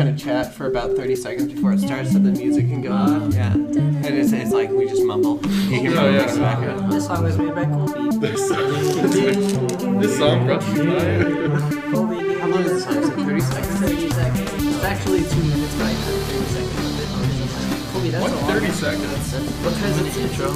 kind of chat for about 30 seconds before it starts, so the music can go on. Yeah, and it's like we just mumble. You hear me next back up. This song was made by Colby. This song brought to you by Colby. How long is the song? Is it 30 seconds? 30 seconds. It's actually 2 minutes, but I cut 30 seconds of it. Colby, that's what, a lot. 30 seconds? Because it's intro.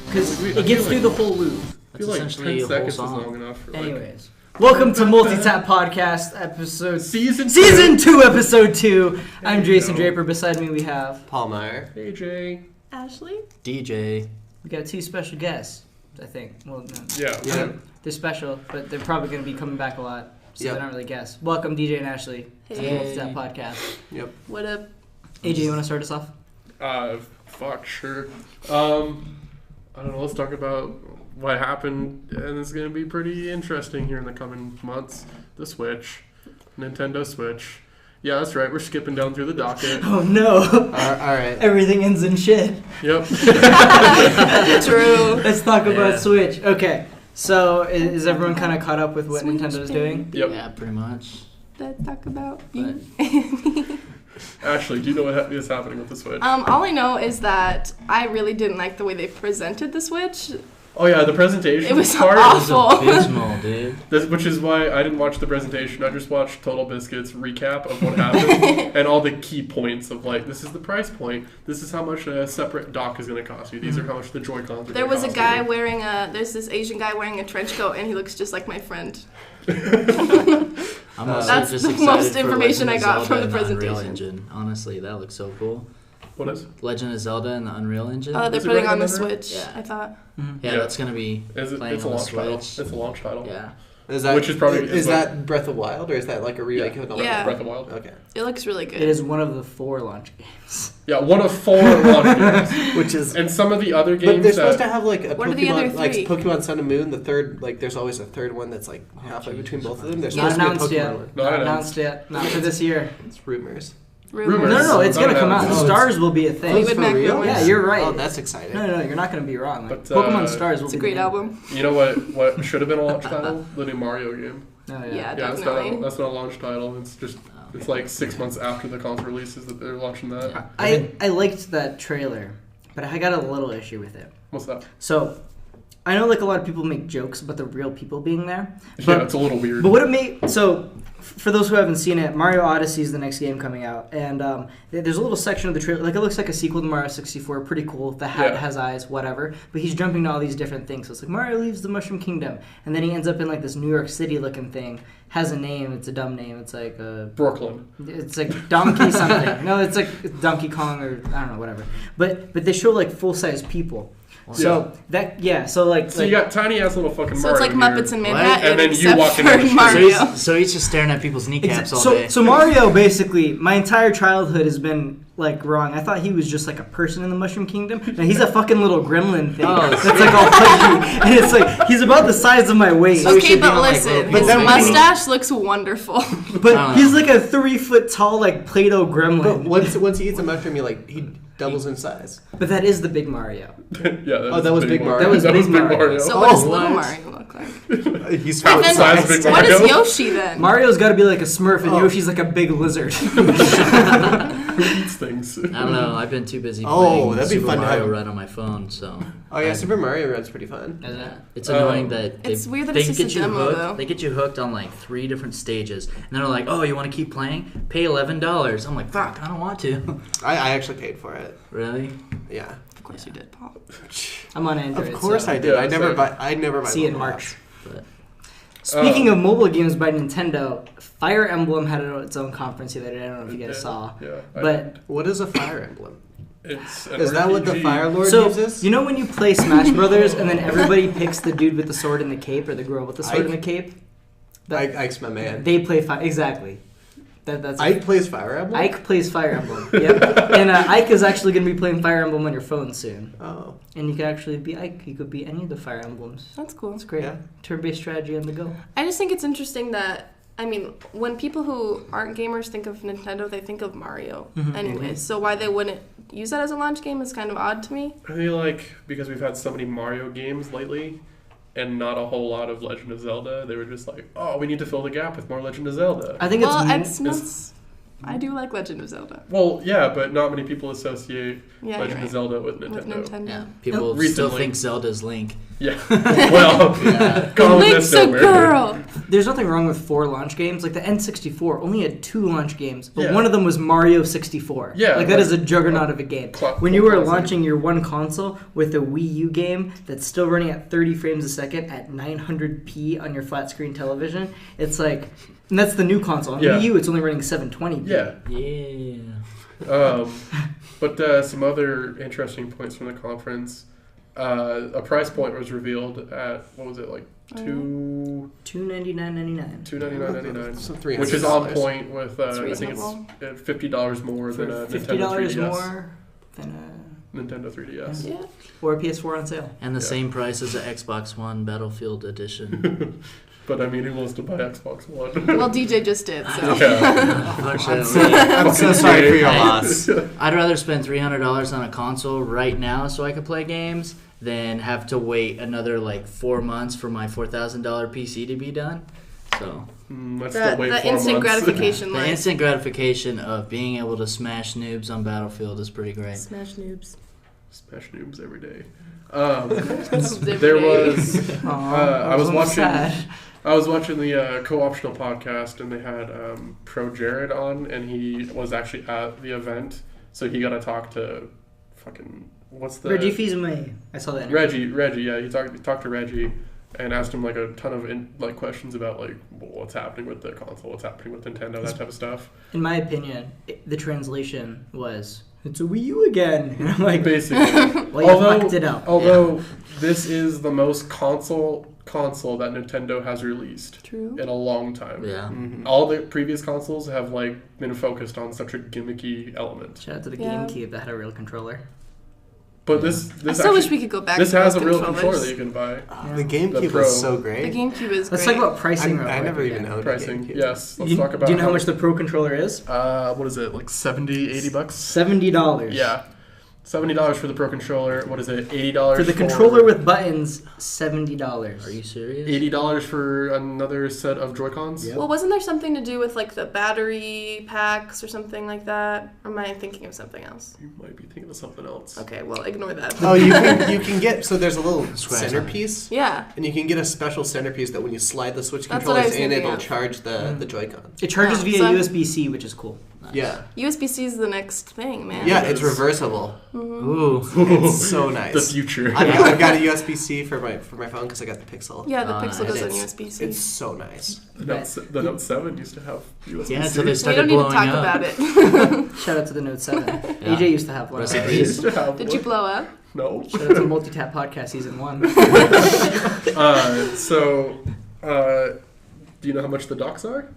Because it gets through the whole loop. I feel like 10 seconds is long enough. For Anyways. Welcome to Multi-Tap Podcast, episode... Season 2, episode 2. I'm Jason Draper. Beside me we have... Paul Meyer. AJ. Ashley. DJ. We got 2 special guests, I think. Well, no. Yeah. They're special, but they're probably going to be coming back a lot, so Yep. they don't really guess. Welcome, DJ and Ashley, to the Hey. Multi-Tap Podcast. Yep. What up? AJ, you want to start us off? Fuck, sure. I don't know, let's talk about what happened, and it's going to be pretty interesting here in the coming months. The Switch. Nintendo Switch. Yeah, that's right, we're skipping down through the docket. Oh, no. All right. Everything ends in shit. Yep. True. Let's talk Yeah. about Switch. Okay, so is everyone kind of caught up with what Switch Nintendo's doing? Yep. Yeah, pretty much. Let's talk about But you. Ashley, do you know what is happening with the Switch? All I know is that I really didn't like the way they presented the Switch. Oh yeah, the presentation It was part. it was awful. abysmal, dude. Which is why I didn't watch the presentation. I just watched Total Biscuit's recap of what happened and all the key points of like, this is the price point. This is how much a separate dock is going to cost you. These are how much the Joy-Cons are There gonna was a cost guy you. wearing there's this Asian guy wearing a trench coat, and he looks just like my friend. I'm also That's just the excited most for information Legend I got of from Zelda the and Unreal presentation. Engine. Honestly, that looks so cool. What is? Legend of Zelda and the Unreal Engine. Oh, they're Is it putting running on the on there? Switch, Yeah. I thought. Mm-hmm. Yeah, that's gonna be It's a playing on the launch title. Switch. It's a launch title. Yeah. Is that, Which is probably- is that Breath of Wild, or is that like a remake of another? Yeah. Breath of the Wild. Okay. It looks really good. It is one of the 4 launch games. Yeah, one of 4 launch games. Which is. And some of the other games But they're supposed to that... have like a What are the other Pokemon, like 3? Pokemon Sun and Moon. The third, like, there's always a third one that's like halfway between both of them. There's Not supposed to be a announced Pokemon yet. one. Not Announced yet. Not for this year. It's rumors. Rumors. No, it's Not gonna come out. announced. Stars will be a thing. Fleetwood Mac real? rumors. Yeah, you're right. Oh, that's exciting. No, you're not gonna be wrong. Like, But, Pokemon Stars will It's a be great the name. album. You know what should have been a launch title? The new Mario game. Oh, Yeah, Yeah, definitely. that's not a launch title. It's just... It's like 6 months after the console releases that they're launching that. I liked that trailer, but I got a little issue with it. What's that? So, I know like a lot of people make jokes about the real people being there. Yeah, it's a little weird. But what it made for those who haven't seen it, Mario Odyssey is the next game coming out, and there's a little section of the trailer, like it looks like a sequel to Mario 64, pretty cool. The hat has eyes, whatever. But he's jumping to all these different things. So it's like Mario leaves the Mushroom Kingdom, and then he ends up in like this New York City looking thing. Has a name. It's a dumb name. It's like Brooklyn. it's like Donkey something. No, it's like Donkey Kong or I don't know, whatever. But they show like full size people. So So you got tiny ass little fucking So Mario it's like Muppets in What? Manhattan, And then you except walk in for the street. Mario. So he's just staring at people's kneecaps all day. So Mario basically, my entire childhood has been like wrong. I thought he was just like a person in the Mushroom Kingdom. No, he's a fucking little gremlin thing. Oh, that's like all pudgy, and it's like he's about the size of my waist. So we Okay, should be but on, like, listen, little his then when he- mustache looks wonderful. But he's like a 3 foot tall like Play-Doh But gremlin. once he eats a mushroom, he doubles in size. But that is the big Mario. Yeah, that was Big Mario. That was Big Mario. So what does Oh, little what? Mario look like? He's Half the then- size of Big What Mario. is Yoshi then? Mario's got to be like a Smurf, and Oh. Yoshi's like a big lizard. Who eats things? I don't know. I've been too busy Oh, playing that'd be Super fun to Mario have- Run on my phone, so. Oh yeah, Super Mario Run's pretty fun. It's annoying that It's weird that they it's just a get you demo, hooked. though. They get you hooked on like 3 different stages, and they're like, "Oh, you want to keep playing? Pay $11." I'm like, "Fuck, I don't want to." I actually paid for it. Really? Yeah. Of course you did, Paul. I'm on Android. Of course so. I did. Yeah, I never same. buy. I never buy. See it in mobile March. But Speaking of mobile games by Nintendo, Fire Emblem had its own conference the other day. I don't know if you guys saw. Yeah. But apps. What is a Fire Emblem? It's an Is that what the RPG. Fire Lord so uses? you know when you play Smash Brothers and then everybody picks the dude with the sword and the cape or the girl with the sword Ike. and the cape? Ike's my man. They play Fire exactly. That's Ike plays Fire Emblem. Ike plays Fire Emblem. Yep. And Ike is actually going to be playing Fire Emblem on your phone soon. Oh. And you can actually be Ike. You could be any of the Fire Emblems. That's cool. That's great. Yeah. Turn-based strategy on the go. I just think it's interesting that, I mean, when people who aren't gamers think of Nintendo, they think of Mario anyways. So why they wouldn't use that as a launch game is kind of odd to me. I feel like because we've had so many Mario games lately, and not a whole lot of Legend of Zelda, they were just like, oh, we need to fill the gap with more Legend of Zelda. I think Well, it's it's not... I do like Legend of Zelda. Well, yeah, but not many people associate Yeah, Legend you're of Zelda with right. Nintendo. With Nintendo. Yeah, people Recently. still think Zelda's Link. Yeah. Well, call it Link's this a somewhere. girl. There's nothing wrong with 4 launch games. Like the N64 only had 2 launch games, but Yeah. one of them was Mario 64. Yeah, like that is a juggernaut of a game. When you were classic. launching your one console with a Wii U game that's still running at 30 frames a second at 900p on your flat screen television, it's like, and that's the new console. On Yeah. Wii U, it's only running 720p. Yeah. Yeah. But some other interesting points from the conference. A price point was revealed at, what was it, like $299.99. $299.99, So $300. which is on point with It's I think reasonable. it's $50 more For than a $50 Nintendo 3DS. more than Nintendo 3DS. Yeah. or a PS4 on sale. And the Yeah. same price as the Xbox One Battlefield Edition. But I mean, who wants to buy Xbox One? Well, DJ just did, so. Yeah. Unfortunately, I'm so sorry for your loss. I'd rather spend $300 on a console right now so I could play games than have to wait another like 4 months for my $4,000 PC to be done. So Let's The, still wait the 4 instant months. gratification the line. instant gratification of being able to smash noobs on Battlefield is pretty great. Smash noobs. Smash noobs every day. Every There day. was I was almost watching sad. I was watching the co-optional podcast, and they had Pro Jared on, and he was actually at the event, so he got to talk to fucking what's the Reggie Fils-Aimé. I saw that. interview. Reggie, yeah, he talked to Reggie and asked him like a ton of questions about like what's happening with the console, what's happening with Nintendo, that type of stuff. In my opinion, the translation was, "It's a Wii U again." And I'm like, Basically, well, you fucked it up. although this is the most console that Nintendo has released True. in a long time. Yeah. Mhm. All the previous consoles have like been focused on such a gimmicky element. Shout out to the Yeah. GameCube that had a real controller. But this I still wish we could go back this to has those a real controllers. controller that you can buy. The The GameCube Pro. was so The great. GameCube is Let's great. talk about pricing. real I quick. never even Yeah. owned a Pricing, GameCube. yes. Let's You, talk about do you know how much the Pro controller is? what is it, like $70, $80? $70. Yeah. $70 for the Pro controller. What is it? $80 For the controller with buttons, $70. Are you serious? $80 for another set of Joy-Cons? Yep. Well, wasn't there something to do with like the battery packs or something like that? Or am I thinking of something else? You might be thinking of something else. Okay, well, ignore that. Oh, you can get, so there's a little Scratch centerpiece, Yeah. and you can get a special centerpiece that when you slide the Switch That's what I controllers was in, thinking it'll of. charge the Joy-Cons. It charges Oh, via so- USB-C, which is cool. Nice. Yeah. USB-C is the next thing, man. Yeah, It it's is. reversible. Ooh. It's so The nice. future. I've got a USB-C for my phone because I got the Pixel. Yeah, the Oh, Pixel nice. goes on It's- USB-C. It's so nice. The Note 7 used to have USB-C. Yeah, until they We started don't need to blowing talk up. about it. Shout out to the Note 7. Yeah. AJ used to have one. Rest in I peace. used to have Did you one. blow up? No. Shout out to Multi-Tap Podcast Season 1. Do you know how much the docks are?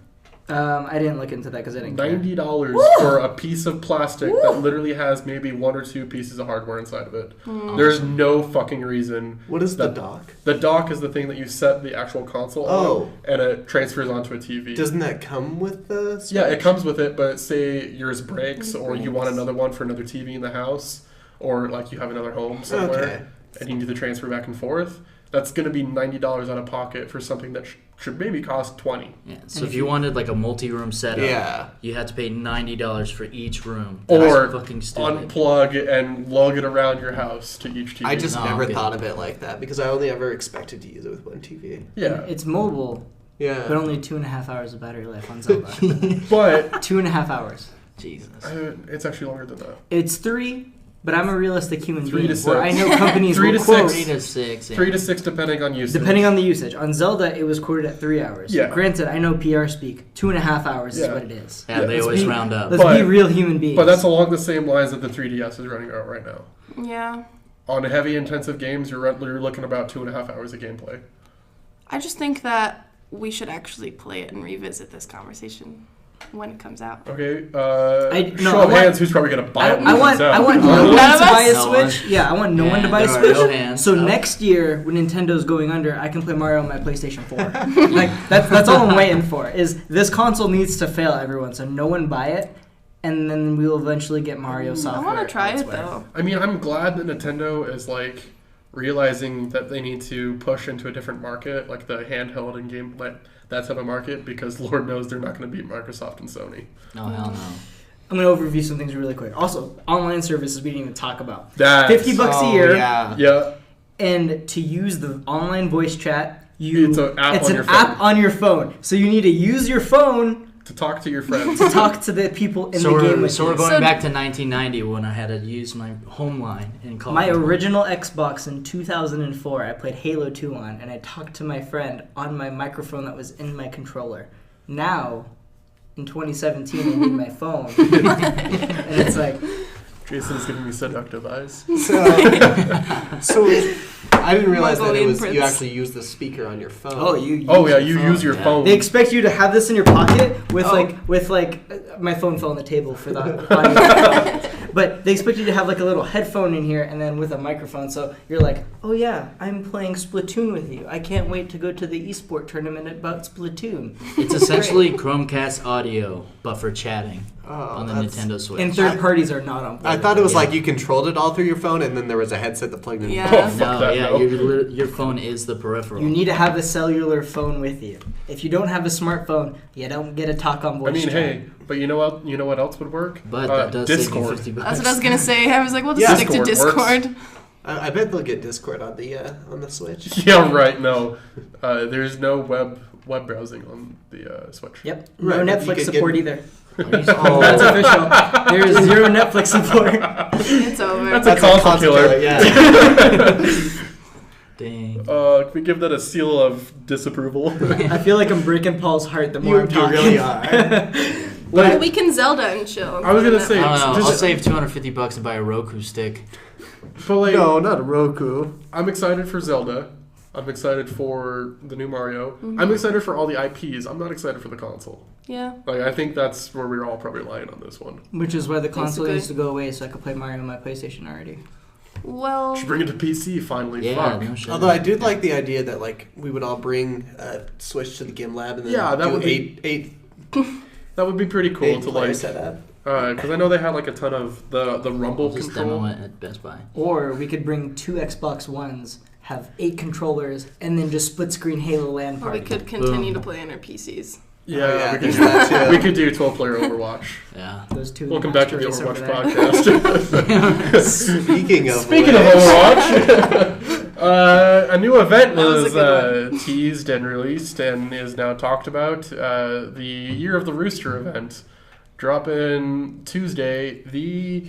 I didn't look into that because I didn't care. $90 for a piece of plastic that literally has maybe 1 or 2 pieces of hardware inside of it. There's no fucking reason. What is the That- dock? The dock is the thing that you set the actual console Oh. on, and it transfers onto a TV. Doesn't that come with the Switch? Yeah, it comes with it, but say yours breaks, or you want another one for another TV in the house, or like you have another home somewhere, Okay. and you need to transfer back and forth. That's going to be $90 out of pocket for something that should maybe cost $20. Yeah. So if you wanted like a multi-room setup, Yeah. you had to pay $90 for each room. Or fucking stupid. unplug and lug it around your house to each TV. I just No, never okay. thought of it like that because I only ever expected to use it with one TV. yeah, It's mobile, Yeah. but only 2.5 hours of battery life on Zelda. but 2.5 hours. Jesus. it's actually longer than that. It's 3, but I'm a realistic human 3 being. to Where I 6. know companies 3 will to quote, 3 to 6. Yeah. 3 to 6 depending on usage. depending on the usage. On Zelda, it was quoted at 3 hours. Yeah. Granted, I know PR speak. 2.5 hours is Yeah. what it is. Yeah, Yeah, they let's always be- round up. Let's be But- real human beings. But that's along the same lines that the 3DS is running out right now. Yeah. On heavy intensive games, you're looking about 2.5 hours of gameplay. I just think that we should actually play it and revisit this conversation when it comes out. Okay, no, show I of want- hands, who's probably going to buy it when I it want comes out? I want no None one of to buy a us? No one. Switch. Yeah, I want no one to buy a there are Switch. no hands. So No. next year, when Nintendo's going under, I can play Mario on my PlayStation 4. Like that's all I'm waiting for. Is this console needs to fail, everyone, so no one buy it, and then we will eventually get Mario I software. want to try it elsewhere. though. I mean, I'm glad that Nintendo is like realizing that they need to push into a different market, like the handheld and game, that type of market because Lord knows they're not going to beat Microsoft and Sony. No, hell no. I'm going to overview some things really quick. Also, online services we didn't even talk about. That's, $50 a year. Yeah. And to use the online voice chat, it's an app on your phone. So you need to use your phone to talk to your friends. to talk to the people in the game with you. So we're going back to 1990 when I had to use my home line in college. My original Xbox in 2004, I played Halo 2 on, and I talked to my friend on my microphone that was in my controller. Now, in 2017, I need my phone. And it's like... Jason's giving me seductive eyes. So I didn't realize that you actually use the speaker on your phone. You use your phone. They expect you to have this in your pocket with my phone fell on the table for the audio. But they expect you to have like a little headphone in here and then with a microphone. So you're like, oh yeah, I'm playing Splatoon with you. I can't wait to go to the esport tournament about Splatoon. It's essentially Chromecast audio, but for chatting on the Nintendo Switch. And third parties are not on board. I thought it was like you controlled it all through your phone and then there was a headset that plugged in. Yeah. Your phone is the peripheral. You need to have a cellular phone with you. If you don't have a smartphone, you don't get a talk on voice chat. Hey, but you know what else would work? But that does Discord. save you $50. That's what I was gonna say. I was like, we'll just stick to Discord Discord. I bet they'll get Discord on the Switch. Yeah, right. No, there's no web browsing on the Switch. Yep. No Right, Netflix support either. Oh. That's official. There is zero Netflix support. It's over. That's a console killer. Yeah. Dang. Can we give that a seal of disapproval? I feel like I'm breaking Paul's heart the more I'm talking. You really are. Well, we can Zelda and chill. I was gonna say, I don't know. just- I'll save $250 and buy a Roku stick. But like, No, not a Roku. I'm excited for Zelda. I'm excited for the new Mario. Mm-hmm. I'm excited for all the IPs. I'm not excited for the console. Yeah. Like, I think that's where we're all probably lying on this one. Which is why the console Basically. needs to go away so I could play Mario on my PlayStation already. Well. Should bring it to PC finally. Yeah, Fuck. no shit. Although I did like the idea that like we would all bring a Switch to the Game Lab and then Yeah, that do would be- eight That would be pretty cool to player like. setup. Because I know they had like a ton of the Rumble I'll just control. demo it at Best Buy. Or we could bring 2 Xbox Ones, have 8 controllers, and then just split screen Halo LAN Or we party. could continue Boom. to play on our PCs. Yeah, Oh, yeah, we could there's that too. we could do 12-player Overwatch. Yeah. Those 2. Welcome back to the race over Overwatch there. podcast. Speaking of Overwatch, a new event That was was a good teased and released and is now talked about. The Year of the Rooster event, dropping Tuesday, the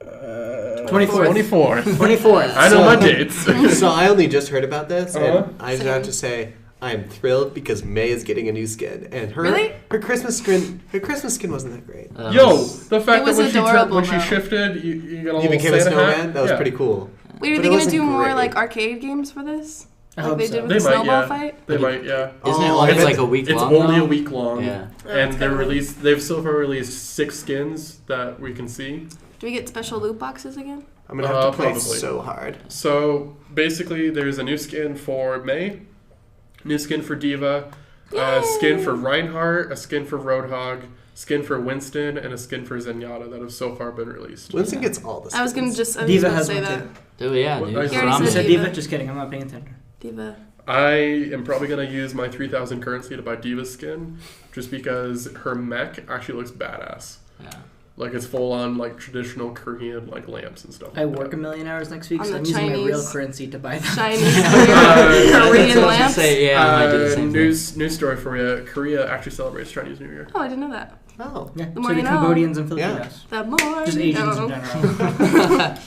24th. 24th. 24th. I know my dates. So I only just heard about this, Uh-huh. and I just have to say I'm thrilled because May is getting a new skin, and Really? her Christmas skin wasn't that great. Yo, the fact It was that adorable, when she though. shifted, you got a You little became a Santa snowman. hat. That was Yeah. pretty cool. Wait, are But they it going to wasn't do more great. like arcade games for this? I Like hope they so. did with They the might, snowball yeah. fight? They might, yeah. Isn't it Oh, only I bet- like a week It's long? only though? a week long. Yeah. And that's they're kinda released. They've so far released 6 skins that we can see. Do we get special loot boxes again? I'm gonna have to play Probably. so hard. So basically, there's a new skin for May, new skin for Diva, a skin for Reinhardt, a skin for Roadhog, skin for Winston, and a skin for Zenyatta that have so far been released. Winston gets all the skins. I was going to just Diva about to has say one that. too. Dude, yeah, What- dude. I It's already You promising. said Diva. Diva? Just kidding. I'm not paying attention. Diva. I am probably going to use my 3,000 currency to buy Diva's skin just because her mech actually looks badass. Yeah. Like, it's full on, like, traditional Korean, like, lamps and stuff. I like work that. a million hours next week, On so the I'm using my real Chinese- currency to buy them. Chinese That's Korean what I was gonna lamps. say, yeah, I might do the same thing. news story for you. Korea actually celebrates Chinese New Year. Oh, I didn't know that. Oh, Yeah, The so more do you know. Cambodians and Filipinos. The more Just you Asians know. in general.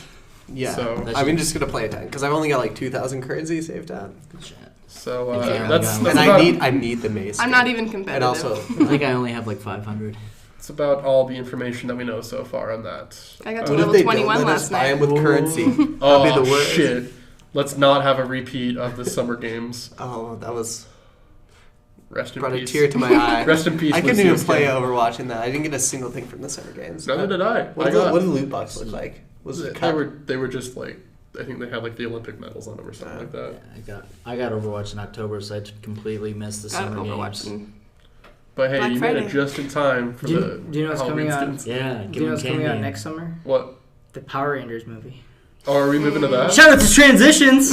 yeah. So- I'm just gonna play it down because I've only got like 2,000 currency saved up, Shit. So Okay, that's and and about, I need the mace. I'm not even competitive. And also, I think I only have like 500. that's about all the information that we know so far on that. I got what to if level they 21 don't let last us buy night. them with currency? Oh That'd be the worst. shit! Let's not have a repeat of the summer games. Oh, that was Rest in brought a peace. tear to my eye. Rest in peace. I couldn't Lucio even play Skin. Overwatch in that. I didn't get a single thing from the summer games. Neither did I. What did the loot box look like? Was it a cup? They were just like, I think they had like the Olympic medals on them or something like that. Yeah, I got Overwatch in October, so I completely missed the Got summer Overwatch. games. But hey, Black you made Friday. it just in time for Do you- the do you know what's Halloween coming out? skins. Yeah, Do give you know me what's coming candy. out next summer? What? The Power Rangers movie. Oh, are we moving to that? Shout out to Transitions!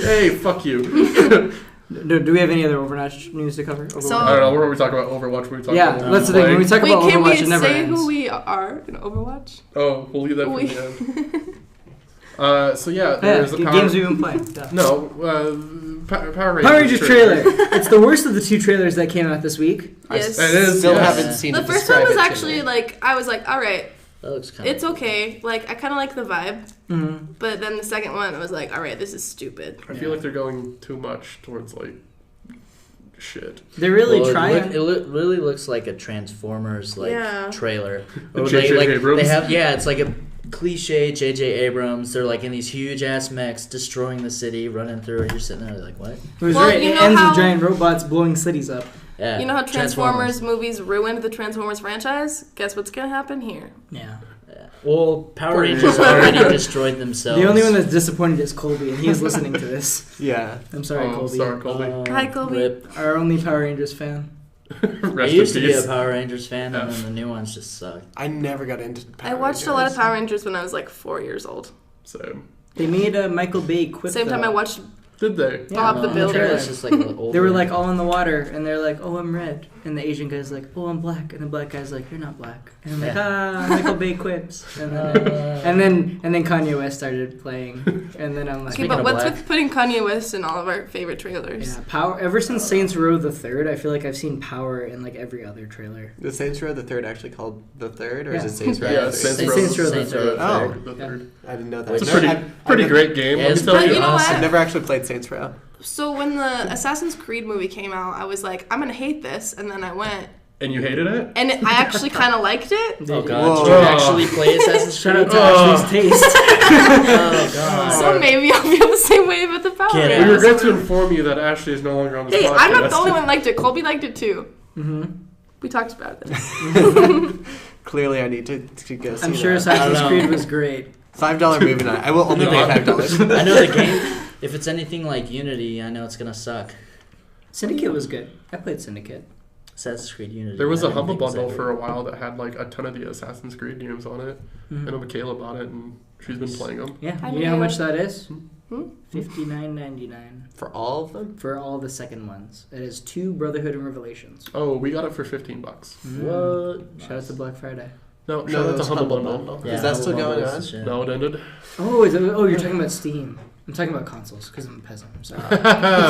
Hey, fuck you. Do we have any other Overwatch news to cover? So- I don't know. What were we talking about? Overwatch? What were we talking Yeah, about? that's the thing. When we talk Wait, about can Overwatch, we it never say ends. who we are in Overwatch? Oh, we'll leave that for the end. So yeah, Yeah, there's the games we've been playing. Yeah. No, Power Rangers. Power Rangers trailer. It's the worst of the 2 trailers that came out this week. Yes. It is. Still yes. haven't seen The it. first one Describe was it to actually me. like, I was like, all right, That looks kind of. it's okay. Like, I kind of like the vibe. Mm-hmm. But then the second one, I was like, all right, this is stupid. I feel like they're going too much towards like shit. They're really Well, trying. It really looks like a Transformers trailer. Or J.J. Abrams? They have it's like a cliche J.J. Abrams. They're like in these huge ass mechs destroying the city, running through, and you're sitting there like, what? It was Well, right. you It know ends how- with giant robots blowing cities up. Yeah. You know how Transformers movies ruined the Transformers franchise? Guess what's gonna happen here? Yeah. Yeah. Well, Power Rangers already destroyed themselves. The only one that's disappointed is Colby, and he is listening to this. Yeah. I'm sorry, Oh, Colby. sorry, Colby. Hi, Colby. Rip. Our only Power Rangers fan. I Rest used in to be a peace. Power Rangers fan, and Yeah. then the new ones just sucked. I never got into Power I watched a lot of Rangers. Power Rangers when I was like 4 years old. So They made a Michael Bay quip. Same time though. I watched did they? Bob the no, Builder. It's just like an old They were like all in the water, and they're like, "Oh, I'm red," and the Asian guy's like, "Oh, I'm black," and the black guy's like, "You're not black," and I'm like, Yeah. Michael Bay quips, and then Kanye West started playing, and then I'm like, Okay, Speaking but of what's black. with putting Kanye West in all of our favorite trailers? yeah, Power. Ever since Saints Row the Third, I feel like I've seen Power in like every other trailer. The Saints Row the Third actually called the Third, or Yeah. is it Saints Row? Yeah, the Third? Saints Row the Saints Third. Row Oh. the The Yeah. third. I didn't know that. It's a No, pretty I've great game. Yeah, Let it's me tell pretty- you. you know what? I've never actually played Saints Row. So when the Assassin's Creed movie came out, I was like, I'm gonna hate this, and then I went, And you hated it? and I actually kind of liked it. Oh Did god, Whoa. did you actually play Assassin's Shout Creed? out to Ashley's taste. Oh god. So maybe I'll feel the same way about the Power Get We out. Rangers. regret to inform you that Ashley is no longer on this Hey, podcast. I'm not the only one that liked it. Colby liked it too. Mm-hmm. We talked about it. Clearly, I need to go see I'm sure that. Assassin's I don't know. Creed was great. $5 movie night. I will only pay $5. I know the game. If it's anything like Unity, I know it's gonna suck. Syndicate was good. I played Syndicate. Assassin's Creed Unity. There was I a didn't Humble think it was Bundle that for a good. while that had like a ton of the Assassin's Creed games on it. Mhm. I know Michaela bought it and she's been playing them. Yeah, I you know how knew much that. that is? Hmm? $59.99 For all of them? for all the second ones. It is 2 Brotherhood and Revelations. Oh, we got it for $15. What? Shout out to Black Friday. No, No, shout out that's to Humble Bundle. Yeah, Is that still Humble going Bundle on? is shit. No, it ended. Oh, you're talking about Steam. I'm talking about consoles because I'm a peasant. I'm sorry. Fucking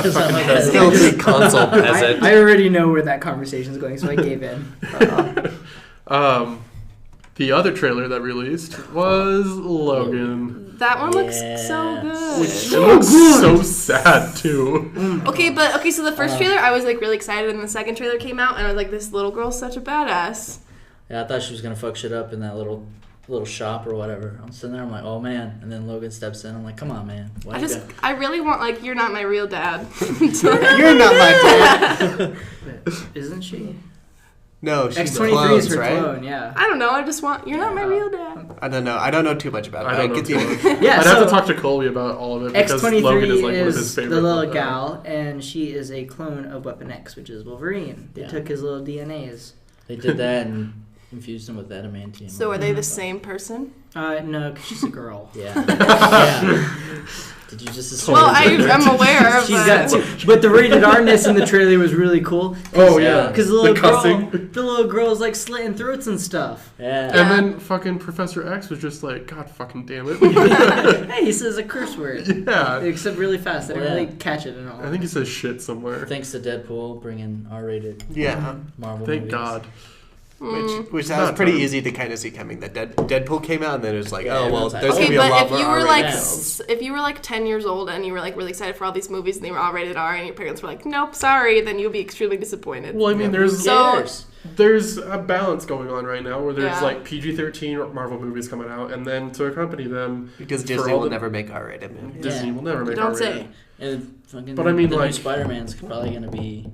That's hell. Filthy console peasant. I already know where that conversation's going, so I gave in. The other trailer that released was Logan. That one looks Yeah. so Which good. it looks so sad too. Okay, so the first trailer I was like really excited, and the second trailer came out, and I was like, this little girl's such a badass. Yeah, I thought she was gonna fuck shit up in that little shop or whatever. I'm sitting there, I'm like, oh man, and then Logan steps in. I'm like, come on, man. Why you I really want like, you're not my real dad. You're not my dad. Isn't she? No, she's X23 clones, is her right? clone, yeah. I don't know. I just want, you're not my real dad. I don't know. I don't know too much about it. I but don't know get the- too Yeah, I'd so have to talk to Colby about all of it because Logan is like one of his X23 is favorite. the little gal, and she is a clone of Weapon X, which is Wolverine. They Yeah. took his little DNAs. They did that and infused him with adamantium. So are they the same person? No, because she's a girl. Yeah. Yeah. Did you just assume? Well, I'm aware of She's got two, but the rated R-ness in the trailer was really cool. Oh yeah, Because the the little girl, cussing. the little girl's like slitting throats and stuff. Yeah. And then fucking Professor X was just like, God fucking damn it. Hey, he says a curse word. Yeah. Except really fast. I didn't Yeah. really catch it at all. I think he says shit somewhere. Thanks to Deadpool bringing R-rated Yeah. Marvel Thank movies. God. Which that was Not pretty fun. easy to kind of see coming. That Deadpool came out, and then it was like, Yeah, oh well, everyone's like, there's Okay, gonna be a but lot if more you were R-rated like, films. if you were like 10 years old and you were like really excited for all these movies and they were all rated R and your parents were like, nope, sorry, then you'd be extremely disappointed. Well, I mean, there's So- there's a balance going on right now where there's Yeah. like PG-13 Marvel movies coming out, and then to accompany them, Because for Disney all will the- never make R-rated movies. Disney Yeah. will never make Don't R-rated. say. And fucking But I mean, the like- new Spider-Man's probably going to be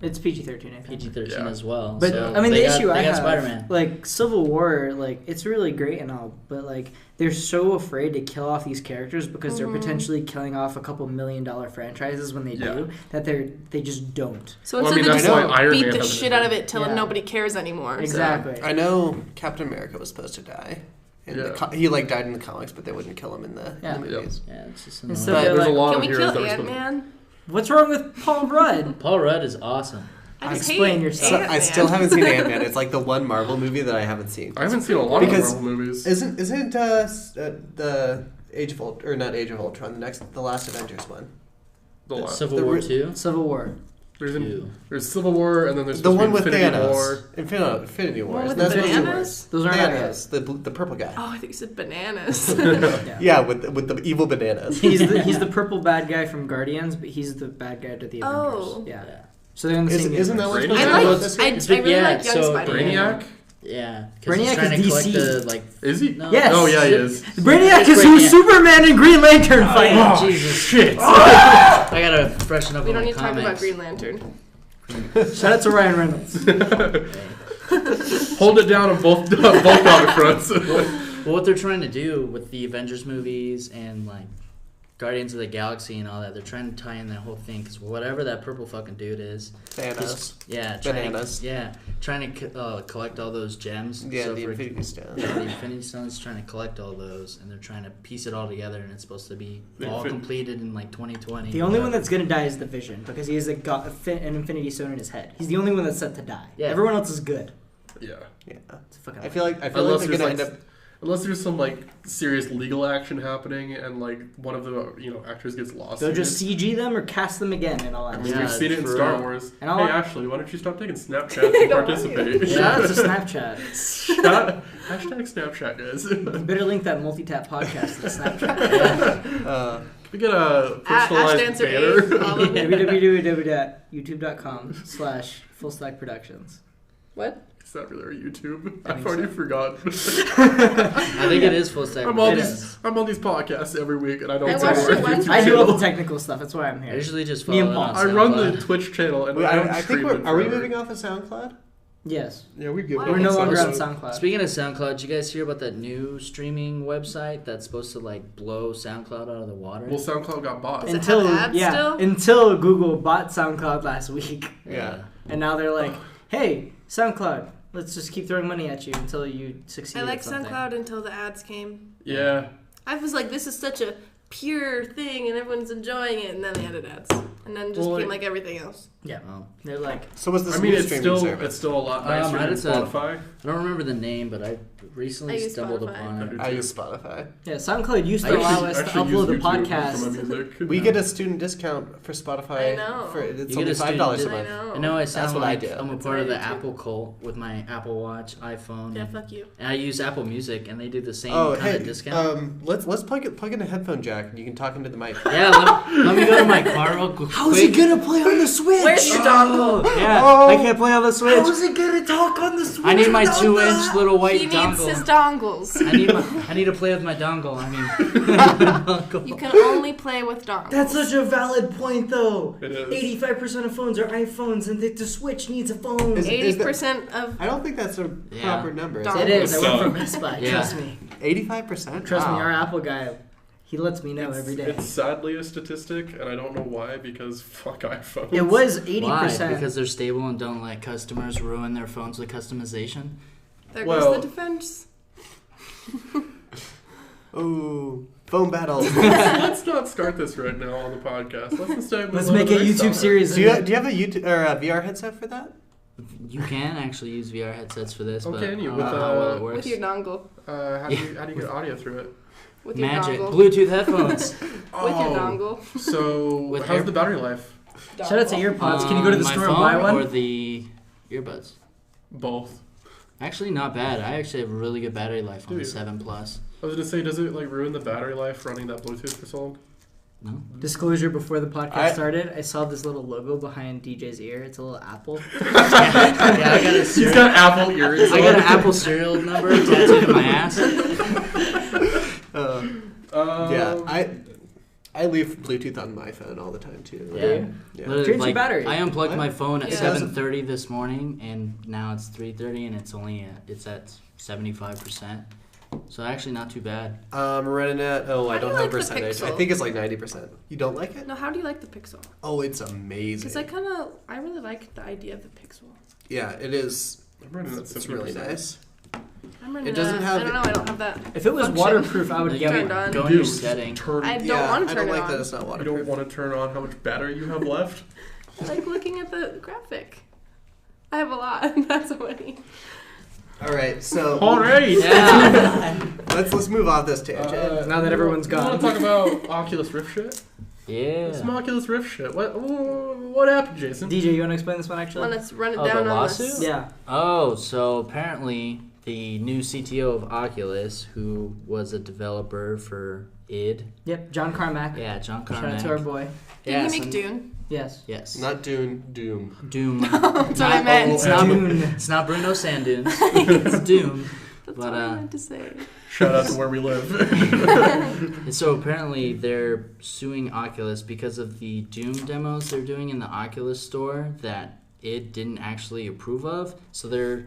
It's PG-13, I think. PG-13 Yeah. as well. But so I mean, the they got, issue I they got have, Spider-Man. like Civil War, like it's really great and all, but like they're so afraid to kill off these characters because they're potentially killing off a couple $1 million franchises when they Yeah. do that they just don't. So Well, I instead mean, they that's just why Iron beat Man the has shit it. out of it till Yeah. nobody cares anymore. so- Exactly. I know Captain America was supposed to die. Yeah. He like died in the comics, but they wouldn't kill him in the Yeah. movies. Yeah, it's just And annoying. so But they're There's a like, lot Can of we heroes kill that were supposed to. Ant-Man? What's wrong with Paul Rudd? Paul Rudd is awesome. I just Explain hate yourself. Ant-Man. I still haven't seen Ant-Man. It's like the one Marvel movie that I haven't seen. I haven't seen a lot Because of Marvel movies. Isn't the Age of Ultron, or not Age of Ultron, the last Avengers one? The last. Civil War 2? Civil War. There's Civil War, and then there's The one with Infinity Thanos. War. Infinity War. One with That's the what it was. bananas? Those are Thanos, the purple guy. Oh, I think you said bananas. Yeah, with the evil bananas. He's the purple bad guy from Guardians, but he's the bad guy to the Avengers. Oh. Yeah. So they're in the same Isn't that universe. what's Brainiac? I supposed like. to It's I big- really yeah, like Young so Spider-Man. Brainiac? Yeah, because Brainiac he's trying is to collect DC. the, like... Is he? No. Yes. Oh, yeah, he is. Brainiac It's is who Brainiac. Superman and Green Lantern fight. Oh, Jesus. Shit. I gotta freshen up We on don't my need to talk about comics. Green Lantern. Shout out to Ryan Reynolds. Hold it down on both comic fronts. Well, what they're trying to do with the Avengers movies and, like, Guardians of the Galaxy and all that, they're trying to tie in that whole thing, because whatever that purple fucking dude is... Thanos. Trying to collect all those gems. Yeah, So the for- Infinity Stone. Yeah, the Infinity Stones, trying to collect all those, and they're trying to piece it all together, and it's supposed to be all completed in like 2020. The only one that's gonna die is the Vision because he has an Infinity Stone in his head. He's the only one that's set to die. Yeah. Everyone else is good. Yeah. Yeah. It's fucking I feel like Unless they're gonna there's, end like, up. Unless there's some like serious legal action happening and like one of the actors gets lost. they'll just CG them or cast them again and all I that. mean, Yeah, we've seen it in for Star real. Wars. And Hey I'll- Ashley, why don't you stop taking Snapchats and participate? Shout out to Snapchat. Hashtag Snapchat, guys. You better link that multi-tap podcast to Snapchat. We get a Ash personalized Dancer banner. 8, all of it. www.youtube.com/fullstackproductions. What? Is that really our YouTube? I I've think already so. forgotten. I think it is full stack. I'm on Productions. these podcasts every week, and I don't I know watched our it one YouTube time. I do all the channel. technical stuff. That's why I'm I here. usually just Me follow and it on Paul. I run the SoundCloud. Twitch channel, and Wait, I don't I think stream it are we forever. moving off of SoundCloud? Yes. Yeah, we give. Why? We're no longer on So- SoundCloud. Speaking of SoundCloud, did you guys hear about that new streaming website that's supposed to like blow SoundCloud out of the water? Well, SoundCloud got bought. Does it have ads still? Until Google bought SoundCloud last week, Yeah. and now they're like, "Hey, SoundCloud, let's just keep throwing money at you until you succeed." I at like something. SoundCloud until the ads came. Yeah. I was like, this is such a pure thing and everyone's enjoying it, and then they added ads. And then just Well, became like everything else. Yeah, Oh. they're like, So what's this I mean, new it's streaming still service? a lot nicer I than just, Spotify. I don't remember the name, but I recently I use stumbled Spotify. upon it. I use Spotify. yeah, SoundCloud used I to actually- allow us to actually upload the use YouTube for my podcast. music. We get a student discount for Spotify. I know. It's You only get a student $5 a dis- I month. know. I know I sound what I like do. I'm a That's part of what the I do, Apple cult with my Apple Watch, iPhone, Yeah, fuck you. and I use Apple Music, and they do the same Oh, kind hey, of discount. let's plug in a headphone jack. And you can talk into the mic. Yeah, let me go to my car real quick. How's he gonna play on the Switch? Where's your dongle? Yeah, Oh. I can't play on the Switch. How's he gonna talk on the Switch? I need my without 2-inch that? little white He needs dongle. his dongles. I need to play with my dongle. I mean, You can only play with dongles. That's such a valid point, though. It is. 85% of phones are iPhones, and the Switch needs a phone. Is- 80% of I don't think that's a Yeah. proper number. Dong- It is. I So- went from Best Buy. Yeah. Trust me. 85%? Trust me, Wow. our Apple guy, he lets me know It's- every day. It's sadly a statistic, and I don't know why, because fuck iPhones. It was why? 80%. Because they're stable and don't let customers ruin their phones with customization. there Well- goes the defense. Oh, phone battle. Let's not start this right now on the podcast. Let's instead Let's move on make to a the next YouTube topic. series. do you have a YouTube or a VR headset for that? You can actually use VR headsets for this, Oh, but can you? I don't With, know how well it works. With your dongle. How do you get audio through it? With your Magic dongle. Bluetooth headphones. With your dongle. So, With how's air- the battery life? Shout out to AirPods. Can you go to the my store and phone buy one? or the earbuds? Both. Actually, not bad. I actually have really good battery life on Do the you? 7 Plus. I was gonna say, does it like ruin the battery life running that Bluetooth for so long? No. Disclosure before the podcast I- started, I saw this little logo behind DJ's ear. It's a little apple. Yeah, I got a He's cereal. got Apple earrings. I got an Apple cereal number tattooed to my ass. Yeah, I leave Bluetooth on my phone all the time too. Yeah. Yeah. Literally, Change your battery. I unplugged my phone at Yeah. 7:30 this morning, and now it's 3:30, and it's at 75%. So actually, not too bad. Running at I How don't do you have like a the percentage. I Pixel? think it's like 90%. You don't like it? No, how do you like the Pixel? Oh, it's amazing. Because I really like the idea of the Pixel. Yeah, it is. I'm running at It's really 70%. nice. I I'm running It doesn't have- I don't know. I don't have that. If it was function. waterproof, I would You get Turned one. on. Go in Dude, your setting. turn. I don't Yeah, want to I turn don't it like on. that it's not You waterproof. don't want to turn on how much battery you have left. I like looking at the graphic. I have a lot. That's so many. All right, so All right. Yeah. let's move off this tangent. Now that everyone's You gone. want to talk about Oculus Rift shit? Yeah. Some Oculus Rift shit. What happened, Jason? DJ, you want to explain this one actually? Well, let's run it Oh, the down on lawsuit? this. Yeah. Oh, so apparently the new CTO of Oculus, who was a developer for id. Yep. John Carmack. Yeah, John Shout out Carmack. to our boy. Did Yeah, he make some- Dune? Yes. Yes. Not Doom. Doom. That's what I meant. It's not, Dune. it's not Bruno Sandune. It's Doom. That's But, what I meant to say. Shout out to where we live. And so apparently they're suing Oculus because of the Doom demos they're doing in the Oculus store that it didn't actually approve of. So there's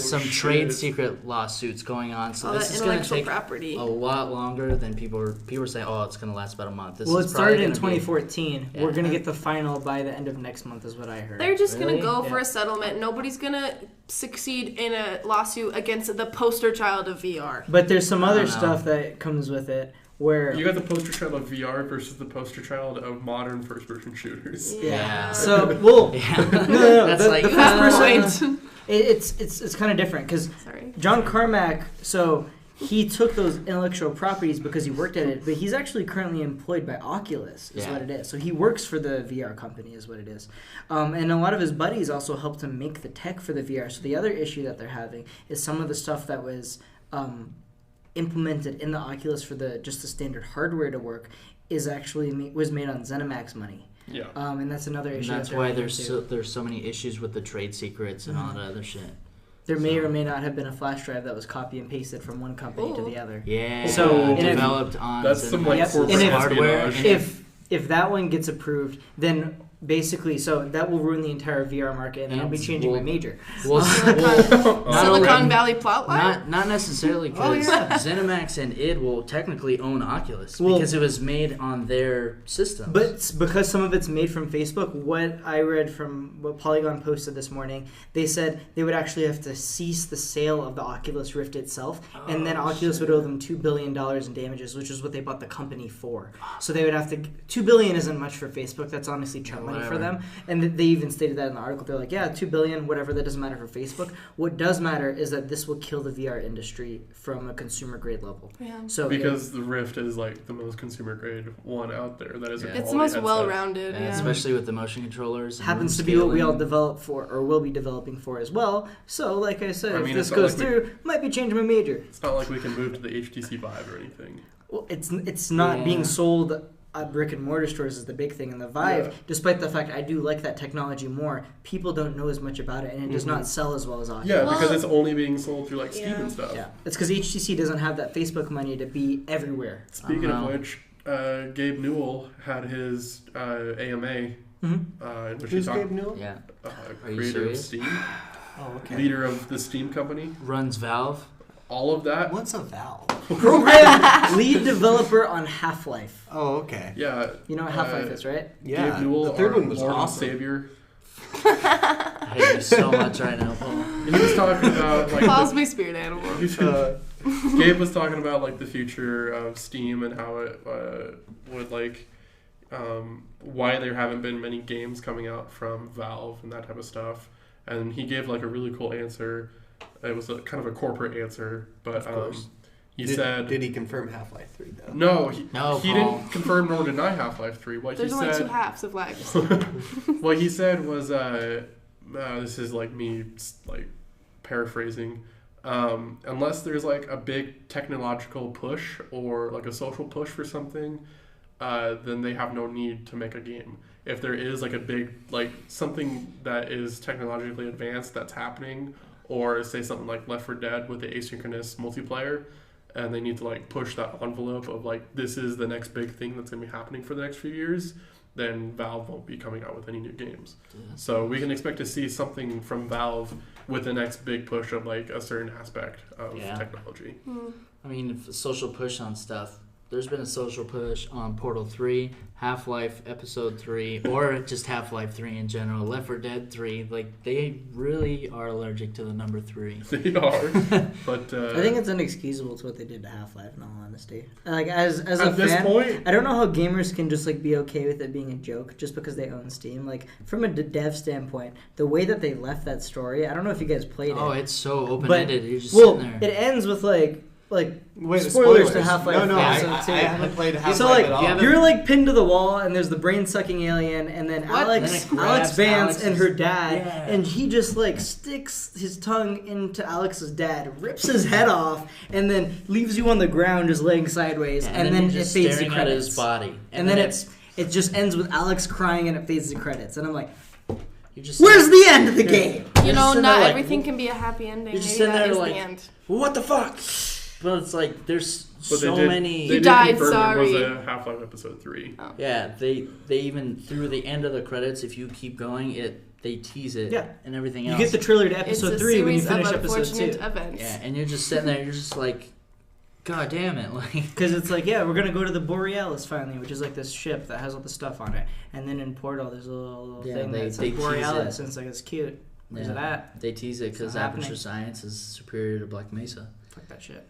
some shit. trade secret lawsuits going on. So All this that is going to intellectual take property. a lot longer than people are saying. Oh, it's going to last about a month. This Well, is it started in probably gonna be- 2014. Yeah. We're gonna get the final by the end of next month, is what I heard. They're just Really? gonna go for Yeah. a settlement. Nobody's gonna succeed in a lawsuit against the poster child of VR. But there's some I other don't know. stuff that comes with it where. You got the poster child of VR versus the poster child of modern first-person shooters. Yeah. So, well, Yeah. no. That's the, like the You first have a person. point. It's kind of different because Sorry. John Carmack. So he took those intellectual properties because he worked at it, but he's actually currently employed by Oculus, is Yeah. what it is. So he works for the VR company, is what it is. And a lot of his buddies also helped him make the tech for the VR. So the other issue that they're having is some of the stuff that was implemented in the Oculus for just the standard hardware to work is actually was made on ZeniMax money. Yeah. And that's another And issue. that's that they're why running there's into. there's so many issues with the trade secrets and all that other shit. There may So- or may not have been a flash drive that was copy and pasted from one company to the other. Yeah. So, and if- developed on That's some like Yep. corporate And if- hardware. espionage. If that one gets approved, then basically, so that will ruin the entire VR market, and then I'll be changing my major. Well, Silicon Valley plotline? not necessarily Oh, because yeah. ZeniMax and id will technically own Oculus Well- because it was made on their systems. But because some of it's made from Facebook, what I read from what Polygon posted this morning, they said they would actually have to cease the sale of the Oculus Rift itself, and then Oculus would owe them $2 billion in damages, which is what they bought the company for. So they would have to. $2 billion isn't much for Facebook. That's honestly chump money for them. And they even stated that in the article. They're like, yeah, $2 billion, whatever. That doesn't matter for Facebook. What does matter is that this will kill the VR industry from a consumer grade level. Yeah. So Because the Rift is like the most consumer grade one out there. That is a Yeah. It's quality the most headset. well-rounded. And Yeah. especially with the motion controllers. And happens to room be what we all scaling. develop for, or will be developing for as well. So, like I said, I if mean, this it's not goes like through, might be changing my major. It's not like we can move to the HTC Vive or anything. Well, it's not Yeah. being sold at brick and mortar stores is the big thing. And the Vive, Yeah. despite the fact I do like that technology more, people don't know as much about it, and it does not sell as well as Oculus. Yeah, Well- because it's only being sold through like Steam Yeah. and stuff. Yeah, it's because HTC doesn't have that Facebook money to be everywhere. Speaking of Wow. which, Gabe Newell had his AMA, Mm-hmm. in which Who's he Gabe talked, Newell? Yeah. Are you creator of serious? Steam, Oh, okay. leader of the Steam company, Runs Valve. all of that. What's a Valve? Program lead developer on Half-Life. Oh, okay. Yeah, You know what Half-Life is, right? Yeah. Gabe Newell, the third our one was Lord and awesome. Savior. I hate you so much right now, Paul. And he was talking about like Paul's my spirit animal. Gabe was talking about like the future of Steam and how it would like why there haven't been many games coming out from Valve and that type of stuff. And he gave like a really cool answer. It was a kind of a corporate answer, but he said Did he confirm Half-Life 3 though? no. He No, he Paul. didn't confirm nor deny Half-Life 3. What There's he only two said, halves of lives. what he said was, this is like me like paraphrasing. Unless there's like a big technological push or like a social push for something, then they have no need to make a game. If there is like a big like something that is technologically advanced that's happening, or say something like Left 4 Dead with the asynchronous multiplayer, and they need to like push that envelope of like this is the next big thing that's gonna be happening for the next few years, then Valve won't be coming out with any new games. So we can expect to see something from Valve with the next big push of like a certain aspect of Yeah. technology. I mean, if a social push on stuff, there's been a social push on Portal 3, Half-Life Episode 3, or just Half-Life 3 in general, Left 4 Dead 3. Like, they really are allergic to the number 3. They are. But I think it's inexcusable to what they did to Half-Life, in all honesty. Like, as a at this fan, point, I don't know how gamers can just, like, be okay with it being a joke just because they own Steam. Like, from a dev standpoint, the way that they left that story, I don't know if you guys played it. Oh, it's so open-ended. You're just Well, sitting there. it ends with, like Wait, spoilers to Half-Life. No, Episode I 2. haven't played Half-Life So, like, at all. you're, like, pinned to the wall, and there's the brain-sucking alien, and then What? Alex Then it grabs Vance and her Alex's- dad, Yeah. and he just, like, sticks his tongue into Alex's dad, rips his head off, and then leaves you on the ground just laying sideways, and then you're it just fades to staring at credits. his body. And then it just ends with Alex crying, and it fades to credits. And I'm like, you're just where's the end of the game? You know, sitting not there like, everything can be a happy ending. you're just Maybe sitting that there is like- the end. what the fuck? But it's like, there's but so many... They You did died, confirm sorry. It was a Half-Life Episode 3. Yeah, they even through the end of the credits, if you keep going, they tease it Yeah. and everything You else. get the trailer to It's episode a 3 when you series finish of episode 2. unfortunate events. Yeah, and you're just sitting there, you're just like, God damn it, like Because it's like, yeah, we're going to go to the Borealis finally, which is like this ship that has all the stuff on it. And then in Portal, there's a little Yeah, thing they that's tease like Borealis, it. and it's like, it's cute. Where's yeah, it at? they tease it It's because not happening. Aperture Science is superior to Black Mesa. Fuck that shit.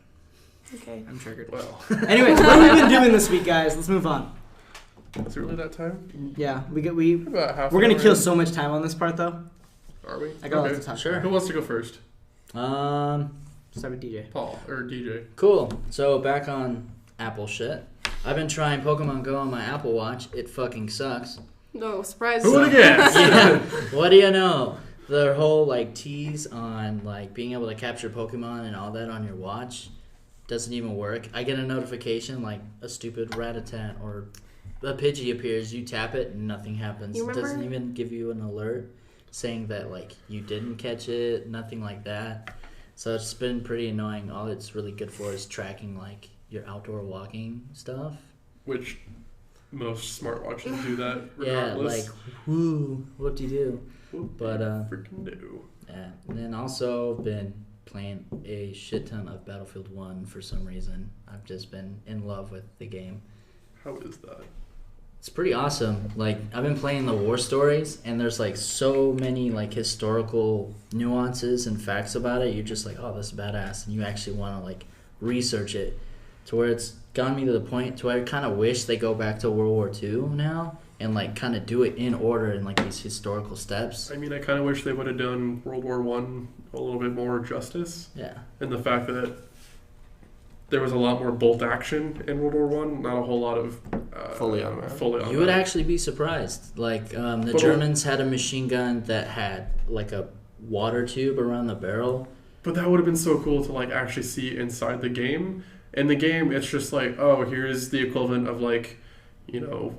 Okay. I'm triggered. Well, Anyways, what have we been doing this week, guys? Let's move on. is it really that time? Yeah, About half we're an gonna hour kill in. so much time on this part, though. Are we? I got lots Okay. to talk Sure. about. Who wants to go first? Start with DJ. Paul or DJ? Cool. So back on Apple shit. I've been trying Pokemon Go on my Apple Watch. It fucking sucks. No, surprise. Who would have guessed? Yeah. What do you know? Their whole like tease on like being able to capture Pokemon and all that on your watch doesn't even work. I get a notification like a stupid Rattata or a Pidgey appears. You tap it and nothing happens. You It doesn't remember- even give you an alert saying that like you didn't catch it. Nothing like that. So it's been pretty annoying. All it's really good for is tracking like your outdoor walking stuff. Which most smartwatches do that Yeah, regardless. like whoo, what do you do? But freaking no. yeah, and then also been playing a shit ton of Battlefield 1 for some reason. I've just been in love with the game. How is that? It's pretty awesome. Like I've been playing the war stories and there's like so many like historical nuances and facts about it. You're just like, oh, this is badass, and you actually want to like research it to where it's gotten me to the point to where I kind of wish they go back to World War II now and like kind of do it in order in like these historical steps. I mean, I kind of wish they would have done World War One a little bit more justice, Yeah. and the fact that there was a lot more bolt action in World War One, not a whole lot of Fully automatic. You would actually be surprised. Like the But- Germans had a machine gun that had like a water tube around the barrel. But that would have been so cool to like actually see inside the game. In the game, it's just like, oh, here's the equivalent of like, you know,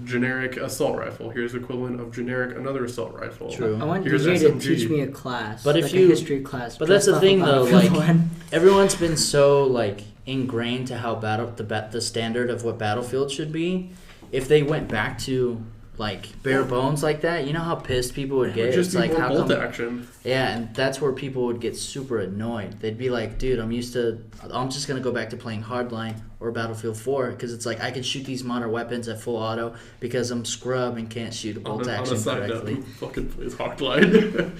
generic assault rifle. Here's the equivalent of generic another assault rifle. True. I want Here's DJ to SMG. teach me a class, But if like you- a history class. but that's dressed the off thing, of though, Battlefield like- 1. Everyone's been so like ingrained to how the standard of what Battlefield should be. If they went back to like bare bones like that, you know how pissed people would It get. would just It's be like more how bolt come? action. Yeah, and that's where people would get super annoyed. They'd be like, dude, I'm just going to go back to playing Hardline or Battlefield 4 because it's like I can shoot these modern weapons at full auto because I'm scrub and can't shoot a bolt On action a side note, correctly. who fucking plays Hardline?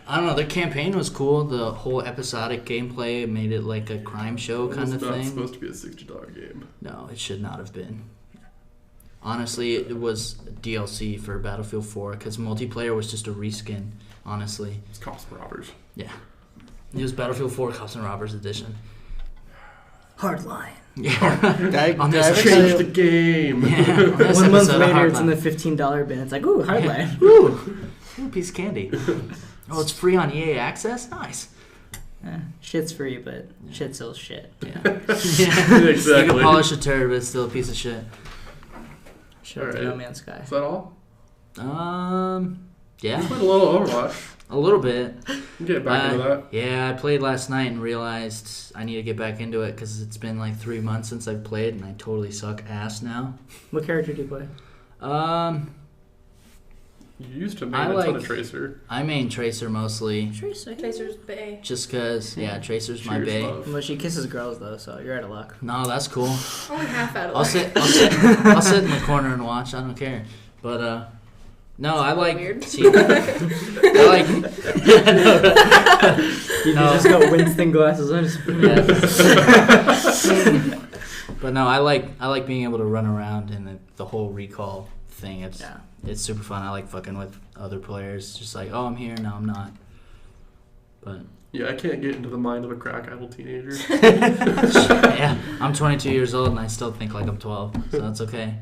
I don't know, the campaign was cool. The whole episodic gameplay made it like a crime show kind It's of not thing. supposed to be a $60 game. No, it should not have been. Honestly, it was DLC for Battlefield 4 because multiplayer was just a reskin, honestly. It's cops and robbers. Yeah. It was Battlefield 4 Cops and Robbers Edition. Hardline. Yeah. On this I've episode- Change the game. Yeah, on this 1 month episode of later, it's in Hardline. the $15 bin. It's like, ooh, Hardline. Ooh, piece of candy. Oh, it's free on EA Access? Nice. Shit's free, but shit sells shit. Yeah. yeah. You Exactly. can polish a turd, but it's still a piece of shit. Shit up Alright. to No Man's Sky. Is that all? Yeah, You played a little Overwatch. a little bit. You get back into that. Yeah, I played last night and realized I need to get back into it because it's been like 3 months since I've played and I totally suck ass now. What character do you play? You used to I main a ton like- of Tracer. I main Tracer mostly. Tracer's Bay. Just because, yeah, Tracer's my Cheers, bae. love. Well, she kisses girls though, so you're out of luck. No, that's cool. Only half out of I'll luck. I'll sit in the corner and watch. I don't care. But no, I like. Weird. See, I like. You just got Winston glasses on. Yeah. But no, I like being able to run around and the whole recall thing. It's super fun. I like fucking with other players. Just like, oh, I'm here, no, I'm not. But Yeah, I can't get into the mind of a crack-addled teenager. yeah, I'm 22 years old and I still think like I'm 12, so that's okay.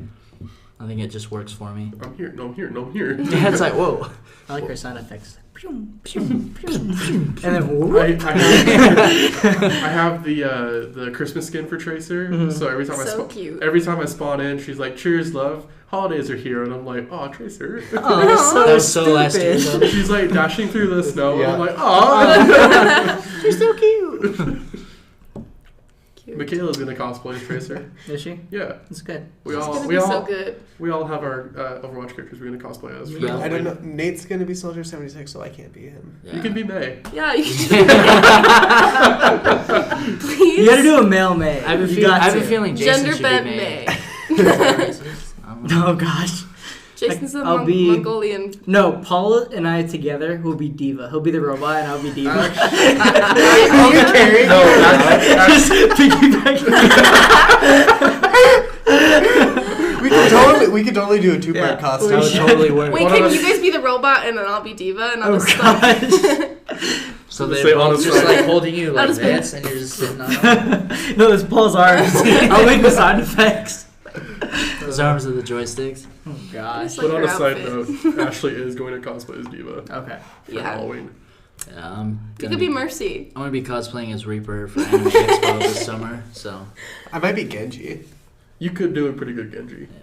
I think it just works for me. I'm here. No, I'm here. No, I'm here. Yeah, it's like whoa. I like her sound effects. And then whoop. I have the Christmas skin for Tracer. Mhm. So every time So cute. every time I spawn in, she's like, "Cheers, love. Holidays are here," and I'm like, "Oh, Tracer." Oh, that's so That was so last year. stupid. though. She's like dashing through the snow, Yeah. and I'm like, "Oh." You're so cute. Cute. Michaela's gonna cosplay as Tracer. Is she? Yeah, That's good. we It's all gonna we be all so good. we all have our Overwatch characters we're gonna cosplay as. for Yeah. I don't Halloween. know. Nate's gonna be Soldier 76, so I can't be him. Yeah. You can be May. Yeah, you can. Please. You gotta do a male May. I have a You feeling. got I have a to. feeling Jason Gender should bent be May. May. Oh gosh. Jason's the I'll be- Mongolian. No, Paul and I together will be Diva. He'll be the robot and I'll be Diva. Are you carrying? No, Just piggyback. We could totally do a two-part Yeah. costume. That would totally work. Wait, One can of you us- guys be the robot and then I'll be Diva and I'll Oh just gosh. So Say they're on both a just side. like holding you I'll like just be- this, and you're just sitting on them. No, it's Paul's arms. I'll make the sound effects. His arms are the joysticks. Oh gosh. Just like But on her a side outfit. note, Ashley is going to cosplay as Diva Okay. for Yeah. Halloween. Yeah, I'm You gonna could be Mercy. I'm gonna be cosplaying as Reaper for Anime Expo this summer. So I might be Genji. You could do a pretty good Genji. yeah.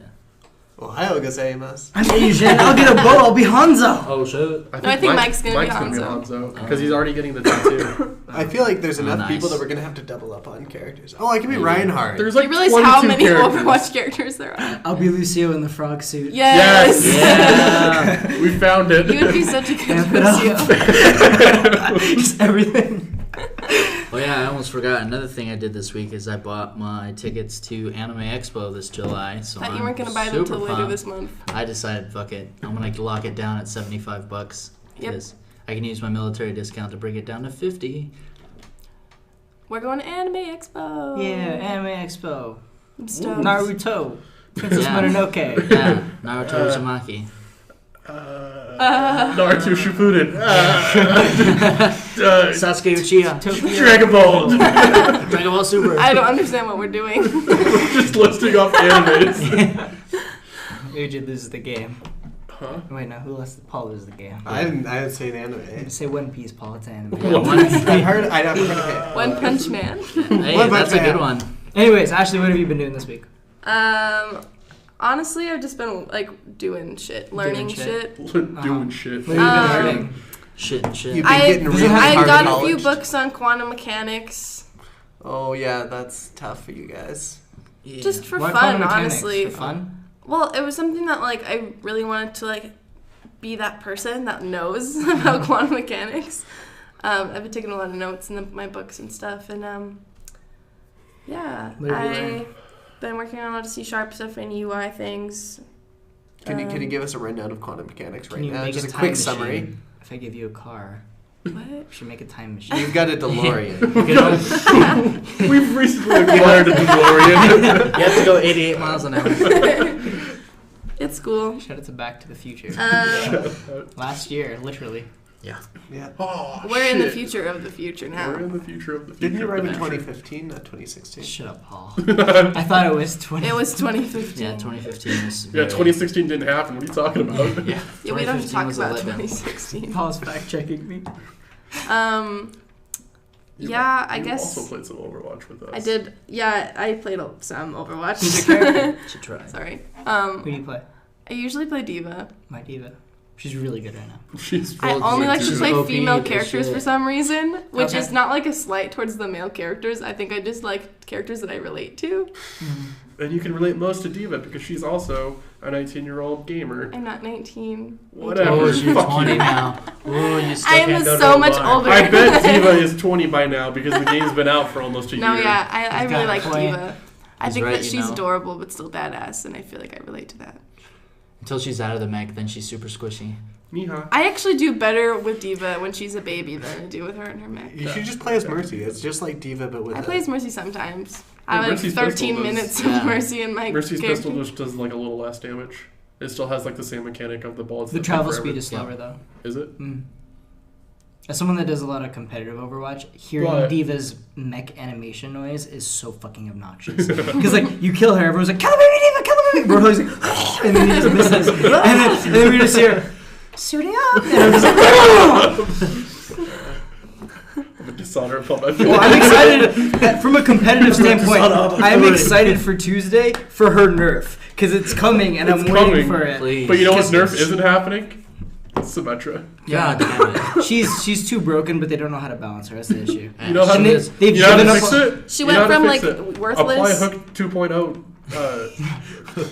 Ohio gozaimasu. I'm Asian. I'll get a bow. I'll be Hanzo. Oh shit. I think Mike's gonna be Hanzo. because he's already getting the tattoo. I feel like there's Oh, enough nice. people that we're gonna have to double up on characters. Oh, I can be Maybe. Reinhardt. There's Do like you realize 22 how many characters. Overwatch characters there are? I'll be Lucio in the frog suit. Yes. Yeah. We found it. You would be such a good Amp it up. Lucio. Just everything. Oh yeah, I almost forgot. Another thing I did this week is I bought my tickets to Anime Expo this July. So Thought you I'm weren't gonna buy them super until later pumped. this month. I decided, fuck it, I'm gonna lock it down at $75 Yep. because I can use my military discount to bring it down to $50. We're going to Anime Expo. Yeah, Anime Expo. I'm stoked. Naruto. Princess Yeah. Mononoke. Yeah, Naruto Uzumaki. Naruto Shippuden. Sasuke Uchiha. Dragon Ball. Dragon Ball Super. I don't understand what we're doing. We're just listing off animes. Uji loses the game. Huh? Wait, no, who lost? Paul loses the game. I didn't say an anime. Say One Piece, Paul. It's anime. I heard. I never heard of it. One Punch Man. Hey, What about that's a that? good one. Anyways, Ashley, what have you been doing this week? Honestly, I've just been like doing shit, learning shit. shit. Doing shit. What have you been Um, learning? Shit and shit. You've been I getting really I hard got in a few college. books on quantum mechanics, Oh yeah, that's tough for you guys. Yeah. just for Why fun, quantum mechanics? honestly. For fun? Well, it was something that like I really wanted to like be that person that knows about quantum mechanics. I've been taking a lot of notes in my books and stuff, and yeah, What have you learned? I've been working on a lot of C# stuff and UI things. Can you give us a rundown of quantum mechanics right Can you now? make Just a a time quick machine? summary. If I give you a car, What? we should make a time machine. You've got a DeLorean. We've recently acquired a DeLorean. You have to go 88 miles an hour. It's cool. Shout out to Back to the Future. Um, Last year, literally. Yeah. Oh, we're in the shit. future of the future now. We're in the future of the future. Didn't you write in of the future. 2015, not 2016? Shut up, Paul. I thought it was 20. It was 2015. Yeah, 2015 is. Yeah, very- 2016 didn't happen. What are you talking about? Yeah, Yeah, we don't have to talk 2015 was a about letdown. 2016. Paul's fact checking me. Yeah, I You guess also played some Overwatch with us. I did. Yeah, I played some Overwatch. Who's your character? Should try. Sorry. Who do you play? I usually play Diva. My diva. She's really good right now. She's I really only good, like to too. play OP female as characters shit. for some reason, which Okay. is not like a slight towards the male characters. I think I just like characters that I relate to. And you can relate most to Diva because she's also a 19-year-old gamer. I'm not 19. Whatever. Oh, she's Fuck 20 you. now. Oh, you still I can't am go to so the much bar. older. I bet Diva is 20 by now because the game's been out for almost a year. No, yeah, I He's really got like a point. Diva. I He's think right, that you she's know. adorable but still badass, and I feel like I relate to that. Until she's out of the mech, then she's super squishy. Mija. I actually do better with Diva when she's a baby than I do with her and her mech. You should just play as Mercy. It's just like Diva, but with I a- play as Mercy sometimes. I Yeah, have like Mercy's 13 pistol does- minutes Yeah. of Mercy in my Mercy's character. pistol just does like a little less damage. It still has like the same mechanic of the bullets. The that travel take forever. speed is slower though. Is it? Mm. As someone that does a lot of competitive Overwatch, hearing But- Diva's mech animation noise is so fucking obnoxious. Because like you kill her, everyone's like, "Kill the baby Diva, kill the baby!" Roadhog's like, and then he just misses, and then we just hear, "Suiting up," and I'm just like, I'm a dishonor upon my well, I'm excited from a competitive standpoint. I'm excited for Tuesday for her nerf because it's coming and It's I'm waiting coming. for it. Please. But you know what Because nerf isn't happening? Symmetra. God damn it. She's too broken, but they don't know how to balance her. That's the issue. You know how And to, they've you know how to given up fix on- it? She You know went how to from fix like it. worthless. Apply Hook 2.0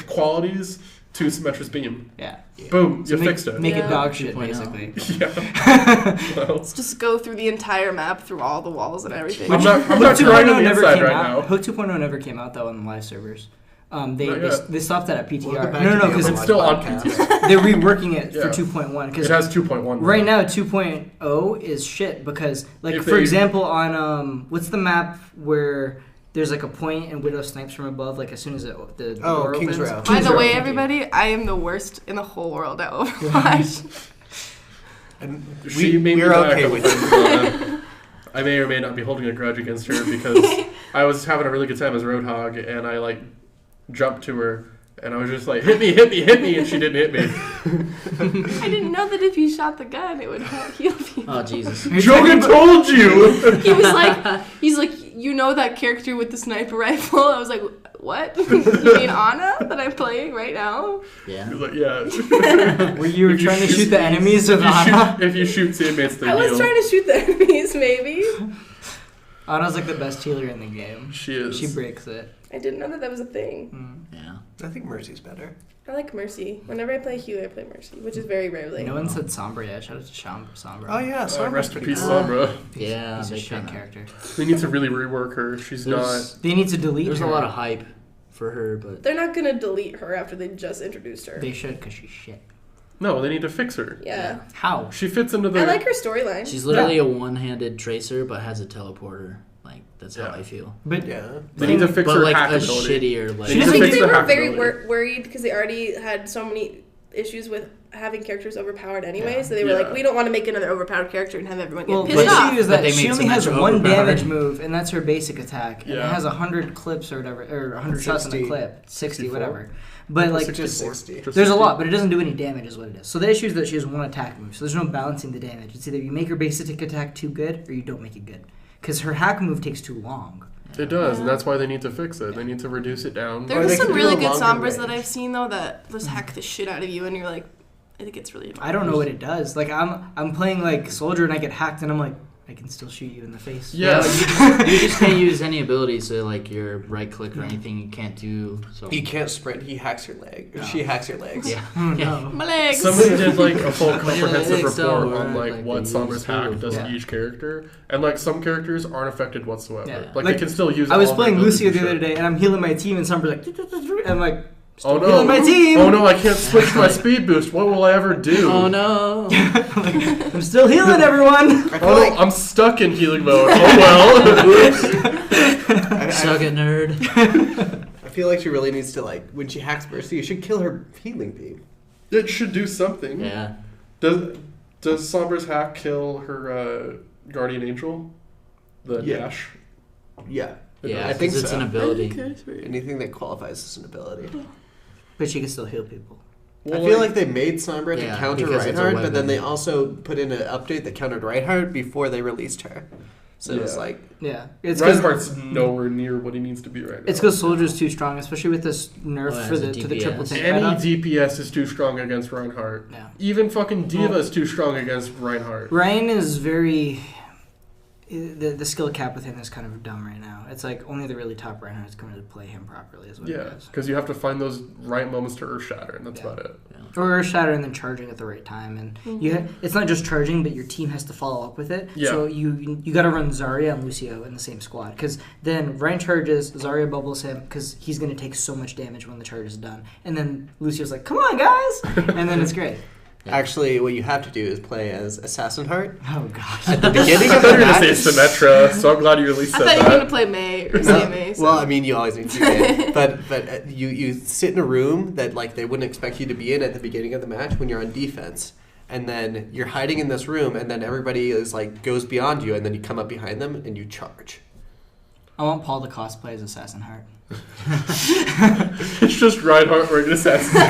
qualities to Symmetra's beam. Yeah. Boom, So you fixed it. Make Yeah. it dog shit, 2.0. basically. Yeah. Well, Let's just go through the entire map, through all the walls and everything. I'm not Hook trying 2.0 on the never inside came right out. now. Hook 2.0 never came out though on the live servers. Not yet. They stopped that at PTR. Welcome back No, to no, the because It's still on podcast. PTR. they're reworking it Yeah. for 2.1. It Because has 2.1. right now 2.0 is shit because like If for they- example on what's the map where there's like a point and Widow snipes from above like as soon as the door King's opens. Row. By the Row. way, everybody, I am the worst in the whole world at Overwatch. And She made me we're die okay a couple with it. times. I may or may not be holding a grudge against her because I was having a really good time as Roadhog and I like jumped to her and I was just like, hit me, and she didn't hit me. I didn't know that if you shot the gun, it would heal people. Oh, Jesus. Jogan told you! He was like, you know that character with the sniper rifle? I was like, what? You mean Anna that I'm playing right now? Yeah. He was like, yeah. Where you were If you trying to shoot- shoot the enemies with Ana. If you shoot teammates, they I was heal. trying to shoot the enemies, maybe. Ana's like the best healer in the game. She is. She breaks it. I didn't know that that was a thing. Yeah. I think Mercy's better. I like Mercy. Whenever I play Hugh, I play Mercy, which is very rarely. No one said Sombra yet. Shout out to Sombra. Oh yeah, so Rest in peace, Sombra. Yeah, He's a they shit kinda- character. They need to really rework her. She's not. They need to delete There's her. a lot of hype for her, but They're not gonna delete her after they just introduced her. They should because she's shit. No, they need to fix her. Yeah. How? She fits into the. I like her storyline. she's literally a one-handed tracer, but has a teleporter. Like that's how Yeah. I feel. But Yeah. They need to fix But her like hack a ability. shittier like. She I doesn't think fix they the were very hackability. worried because they already had so many issues with having characters overpowered anyway. Yeah. So they were Yeah. like, we don't want to make another overpowered character and have everyone get well, pissed the off. issue is But that they she made only has Symmetra one overpowered. damage move, and that's her basic attack. And it Yeah. has 100 clips or whatever, or 100 shots in the 60. clip, 60, 64? whatever. But like, Just 64. 60. Just there's a 60. lot, but it doesn't do any damage, is what it is. So the issue is that she has one attack move, so there's no balancing the damage. It's either you make her basic attack too good, or you don't make it good. Because her hack move takes too long. It does, and that's why they need to fix it. They need to reduce it down. There Or are they some could do really a good longer Sombras that range. I've seen though that just hack the shit out of you, and you're like, I think it's really. I don't know what it does. Like I'm playing like soldier and I get hacked and I'm like I can still shoot you in the face. Yeah. You just can't use any abilities, so like your right click or anything you can't do. So He can't sprint. He hacks your leg. Or No. she hacks your legs. yeah. Oh Yeah. no. My legs. Somebody did like a full But your comprehensive legs report don't on work like like what they Sombra's used to hack does before. to each character, and like some characters aren't affected whatsoever. Yeah. Like, Like, they can still use. I was all their playing abilities Lucio the and other shit. day and I'm healing my team and somebody's like and I'm like Oh still healing my no! team. Oh no! I can't switch my speed boost. What will I ever do? Oh no! I'm still healing everyone. I feel Oh, like I'm stuck in healing mode. Oh well. Suck it, nerd. I feel like she really needs to like when she hacks Mercy, you should kill her healing beam. It should do something. Yeah. Does Sombra's hack kill her guardian angel? The Yeah. dash. Yeah. Yeah, I think 'cause it's so. an ability. Anything that qualifies as an ability. But she can still heal people. Well, I feel like they made Sombra to Yeah, counter because it's a Reinhardt, but then weapon. they also put in an update that countered Reinhardt before they released her. So it was Yeah. like, Yeah. It's because Reinhardt's nowhere near what he needs to be right now. it's because soldier's too strong, especially with this nerf Oh, for as a the to the triple DPS. tank Any meta. DPS is too strong against Reinhardt. Yeah. Even fucking Diva is too strong against Reinhardt. Ryan is very. the skill cap with him is kind of dumb right now. It's like only the really top Reinhardt's going to play him properly is what it is. because you have to find those right moments to Earth Shatter, and that's about it. Or Shatter and then charging at the right time, and it's not just charging, but your team has to follow up with it. Yeah. So you got to run Zarya and Lucio in the same squad, because then Rein charges, Zarya bubbles him, because he's going to take so much damage when the charge is done, and then Lucio's like, "Come on, guys!" and then it's great. Actually, what you have to do is play as Assassin Heart. Oh gosh. At the beginning of I thought the you were match. going to say Symmetra, so I'm glad you at least I said thought you were going to that. play May or say May. So. Well, I mean, you always need to get but you sit in a room that like they wouldn't expect you to be in at the beginning of the match when you're on defense, and then you're hiding in this room, and then everybody is like goes beyond you, and then you come up behind them and you charge. I want Paul to cosplay as Assassin Heart. It's just Reinhardt wearing Assassin's Creed.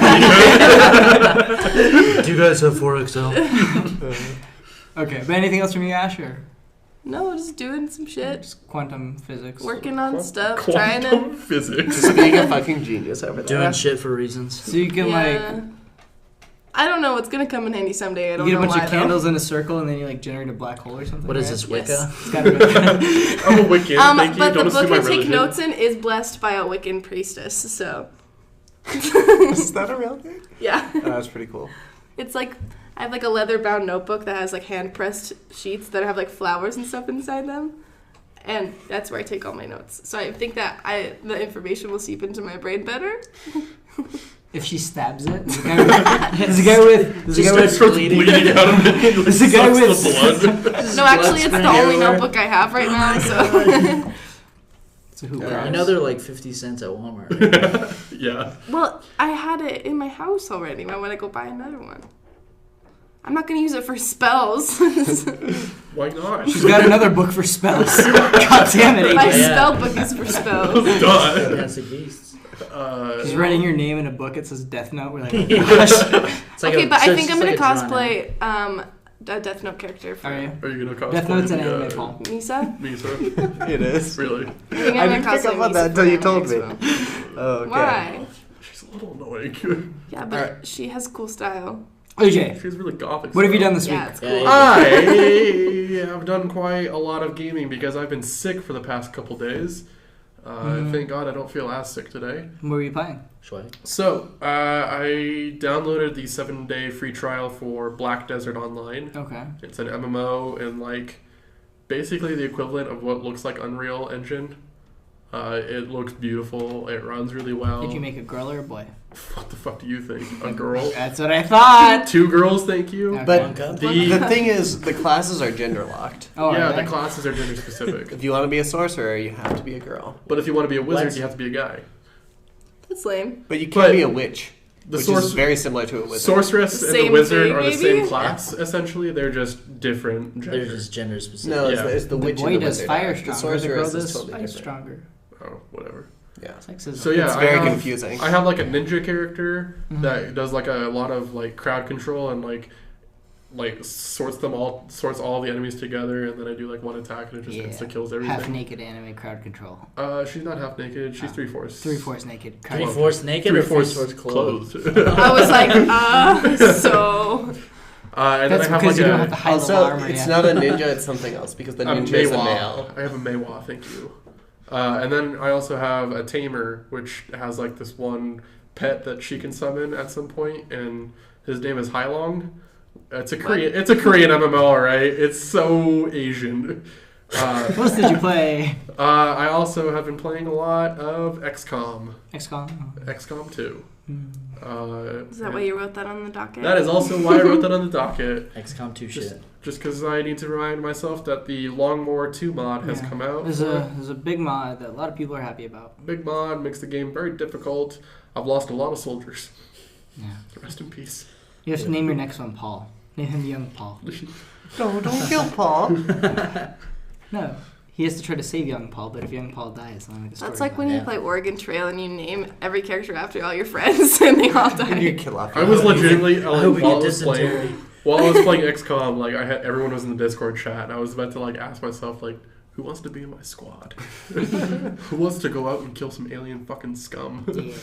Do you guys have 4XL? Okay, but anything else from you, Ash, or No, just doing some shit. just quantum physics? Working on stuff. Trying Quantum to. physics. Just being a fucking genius over there. Doing shit for reasons. So you can Yeah. I don't know. It's going to come in handy someday. I don't you get know a bunch why, of though. candles in a circle, and then you like generate a black hole or something. What is right? this, Yes. Wicca? It's gotta be. I'm a Wiccan. Thank you. But Don't the book assume my I take religion. notes in is blessed by a Wiccan priestess, so. Is that a real thing? Yeah. Oh, that's pretty cool. It's like, I have like a leather bound notebook that has like hand pressed sheets that have like flowers and stuff inside them. And that's where I take all my notes. So I think that the information will seep into my brain better. If she stabs it, there's a guy with Starts bleeding out of it. There's a guy with- the blood. No, actually, it's the only everywhere. notebook I have right now, so. It's a hoop. Yeah. I know they're like 50 cents at Walmart. Yeah. Well, I had it in my house already. Why would I go buy another one? I'm not going to use it for spells. Why not? She's got another book for spells. God damn it, My AJ. Yeah. spell book is for spells. Duh. Fantastic Beasts. She's writing your name in a book. It says Death Note. We're like, oh, Yeah. gosh. It's like Okay, a- but I so think it's I'm just going to like a cosplay drawing. a Death Note character for Are you? Are you gonna cosplay? Death Note's an the, anime, Paul. Misa. Misa? It is. Really? I think I I'm didn't gonna pick up cosplay on that Misa until for you my told me. expo. Oh, okay. Why? She's a little annoying. Yeah, but Alright. she has cool style. AJ, She's really gothic. what have you style. done this Yeah, week? it's Yeah, cool. yeah. I have done quite a lot of gaming because I've been sick for the past couple days. Thank God I don't feel as sick today. What were you playing? Schweig. So, I downloaded the 7-day free trial for Black Desert Online. Okay. It's an MMO and like basically the equivalent of what looks like Unreal Engine. It looks beautiful. It runs really well. Did you make a girl or a boy? What the fuck do you think? A girl? That's what I thought. 2 girls, thank you. Okay. But Blanca? the thing is, the classes are gender locked. Oh, Yeah, are they? the classes are gender specific. If you want to be a sorcerer, you have to be a girl. But if you want to be a wizard, Let's- you have to be a guy. That's lame. But you can't But be a witch, The which is very similar to a wizard. sorceress The and the same wizard thing, are the maybe? same class, essentially. They're just different They're genders. just gender specific. No, Yeah. it's the The witch boy and the does wizard. fire The stronger. The girl sorceress is does totally spice different. stronger. Oh, whatever. Yeah. Sexism. So yeah, It's very I have, confusing. I have like a ninja character Mhm. that does like a lot of like crowd control and like sorts all the enemies together, and then I do like one attack and it just Yeah. insta kills Half everything. naked anime crowd control. She's not half naked. She's Oh. 3/4. 3/4 naked. Crowd 3/4 naked or 3/4 3/4 clothed? I was like, so. And That's then I have because like you don't have to hide the Also, armor. it's yeah. not a ninja, it's something else, because the a ninja is a Meiwa. male. I have a Meiwa, thank you. And then I also have a tamer, which has like this one pet that she can summon at some point, and his name is Hailong. It's a Korean MMO, alright? It's so Asian. What else did you play? I also have been playing a lot of XCOM. XCOM. XCOM 2. Is that why you wrote that on the docket? That is also why I wrote that on the docket. XCOM 2 Just shit. because I need to remind myself that the Longmore 2 mod has Yeah. come out. There's a big mod that a lot of people are happy about. Big mod makes the game very difficult. I've lost a lot of soldiers. Yeah. Rest in peace. You have to name your next one Paul. Name him Young Paul. Don't kill Paul. No. He has to try to save Young Paul, but if Young Paul dies, then make a story That's like about when it. you play Oregon Trail and you name every character after all your friends and they all And you die. kill off. I was legitimately I hope we while I get was playing dysentery. while I was playing XCOM, like everyone was in the Discord chat, and I was about to like ask myself like, who wants to be in my squad? Who wants to go out and kill some alien fucking scum? Yeah.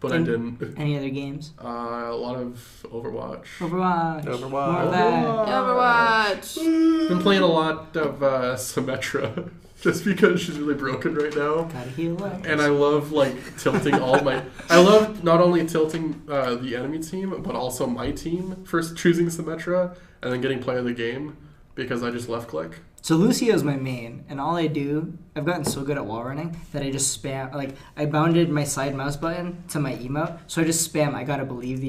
but I didn't. Any other games? A lot of Overwatch. Overwatch. Overwatch. More of that. Overwatch. Been playing a lot of Symmetra, just because she's really broken right now. Gotta heal up. And I love like tilting all my. I love not only tilting the enemy team, but also my team. First choosing Symmetra, and then getting play of the game because I just left click. So Lucio's my main, and all I do, I've gotten so good at wall running that I just spam, like, I bounded my side mouse button to my emote, so I just spam, you gotta believe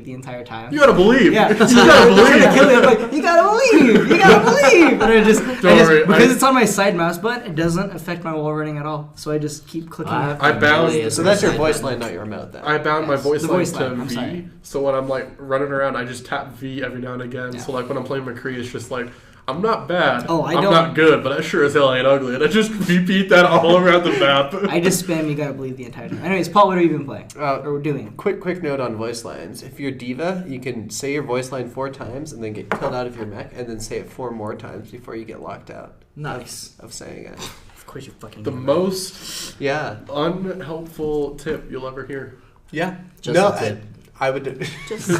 the entire time. You gotta believe. Yeah, You so gotta I'm trying to believe. kill it, I'm like, you gotta believe, and I just, worry, because it's on my side mouse button, it doesn't affect my wall running at all, so I just keep clicking it. I bound. So that's your voice line, not your remote, then. I bound my Yes, voice the line voice to line, I'm V, sorry. so when I'm like running around, I just tap V every now and again. Yeah. So like when I'm playing McCree, it's just like I'm not bad. Oh, I'm don't- not good, but I sure as hell ain't ugly, and I just repeat that all around the map. I just spam, you gotta believe the entire time. Anyways, Paul, what are you even playing? Or doing? Quick note on voice lines. If you're Diva, you can say your voice line 4 times and then get killed out of your mech, and then say it 4 more times before you get locked out Nice. of saying it. Of course you fucking The do. most Yeah. unhelpful tip you'll ever hear. Yeah. Just no, a tip. I would. Just